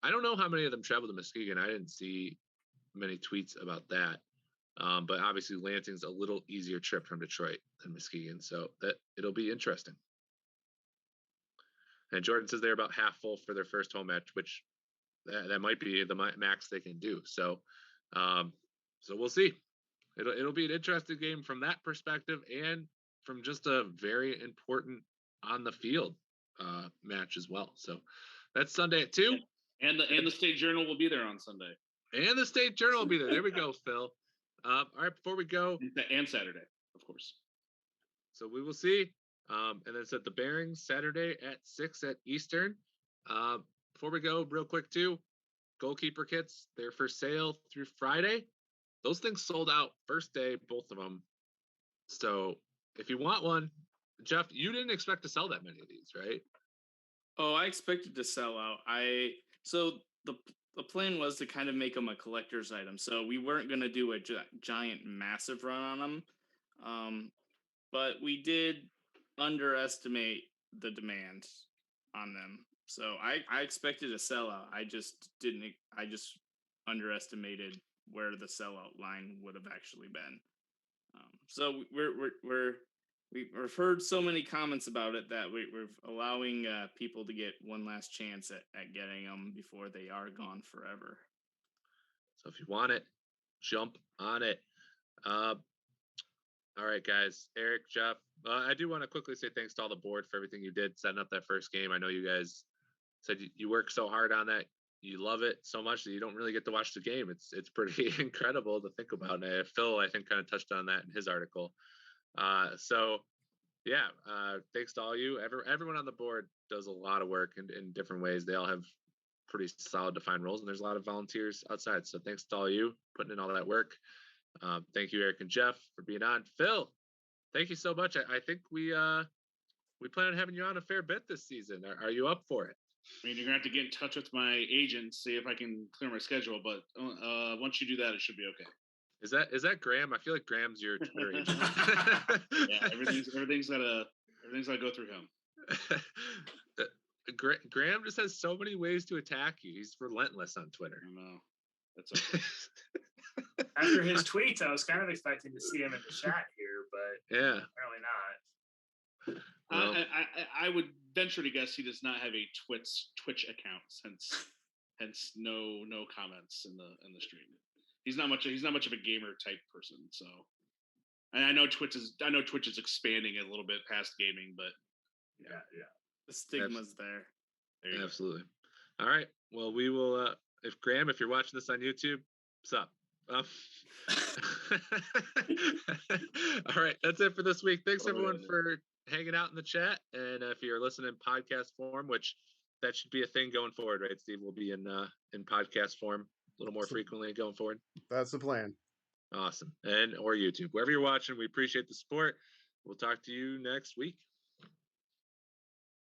I don't know how many of them traveled to Muskegon. I didn't see many tweets about that. But obviously Lansing's a little easier trip from Detroit than Muskegon, so that it'll be interesting. And Jordan says they're about half full for their first home match, which that might be the max they can do. So, so we'll see. It'll be an interesting game from that perspective, and from just a very important on the field match as well. So that's Sunday at 2. And the State Journal will be there on Sunday. And the State Journal will be there. There we go, Phil. All right, before we go, and Saturday, of course. So we will see. And then it's at the Bearings Saturday at 6 at Eastern. Before we go, real quick too, goalkeeper kits, they're for sale through Friday. those things sold out first day, both of them. So if you want one, Jeff, you didn't expect to sell that many of these, right? Oh, I expected to sell out. So the plan was to kind of make them a collector's item. So we weren't going to do a giant, massive run on them. But we did underestimate the demand on them. So I expected a sellout. I just didn't. I just underestimated where the sellout line would have actually been. So we've heard so many comments about it that we're allowing people to get one last chance at getting them before they are gone forever. So if you want it, jump on it. All right, guys. Eric, Jeff, I do want to quickly say thanks to all the board for everything you did setting up that first game. I know you guys said you worked so hard on that. You love it so much that you don't really get to watch the game. It's pretty incredible to think about. And Phil, I think, kind of touched on that in his article. So yeah, thanks to all you. Everyone on the board does a lot of work in different ways. They all have pretty solid defined roles, and there's a lot of volunteers outside. So thanks to all you putting in all that work. Thank you, Eric and Jeff, for being on. Phil, thank you so much. I think we plan on having you on a fair bit this season. Are you up for it? I mean, you're gonna have to get in touch with my agent, see if I can clear my schedule. But once you do that, it should be okay. Is that Graham? I feel like Graham's your Twitter agent. Yeah, everything's gotta go through him. Graham just has so many ways to attack you. He's relentless on Twitter. I know. That's okay. After his tweets, I was kind of expecting to see him in the chat here, but yeah, apparently not. Well, I would venture to guess he does not have a Twitch account, hence no comments in the stream. He's not much of a gamer type person, so. And I know Twitch is expanding a little bit past gaming, but yeah. The stigma's there. Absolutely. All right. Well, we will. If Graham, if you're watching this on YouTube, what's up? All right, that's it for this week. Thanks everyone for hanging out in the chat, and if you're listening in podcast form, which that should be a thing going forward, right, Steve? We'll be in podcast form a little more frequently going forward. That's the plan. Awesome. And or YouTube, wherever you're watching, we appreciate the support. We'll talk to you next week.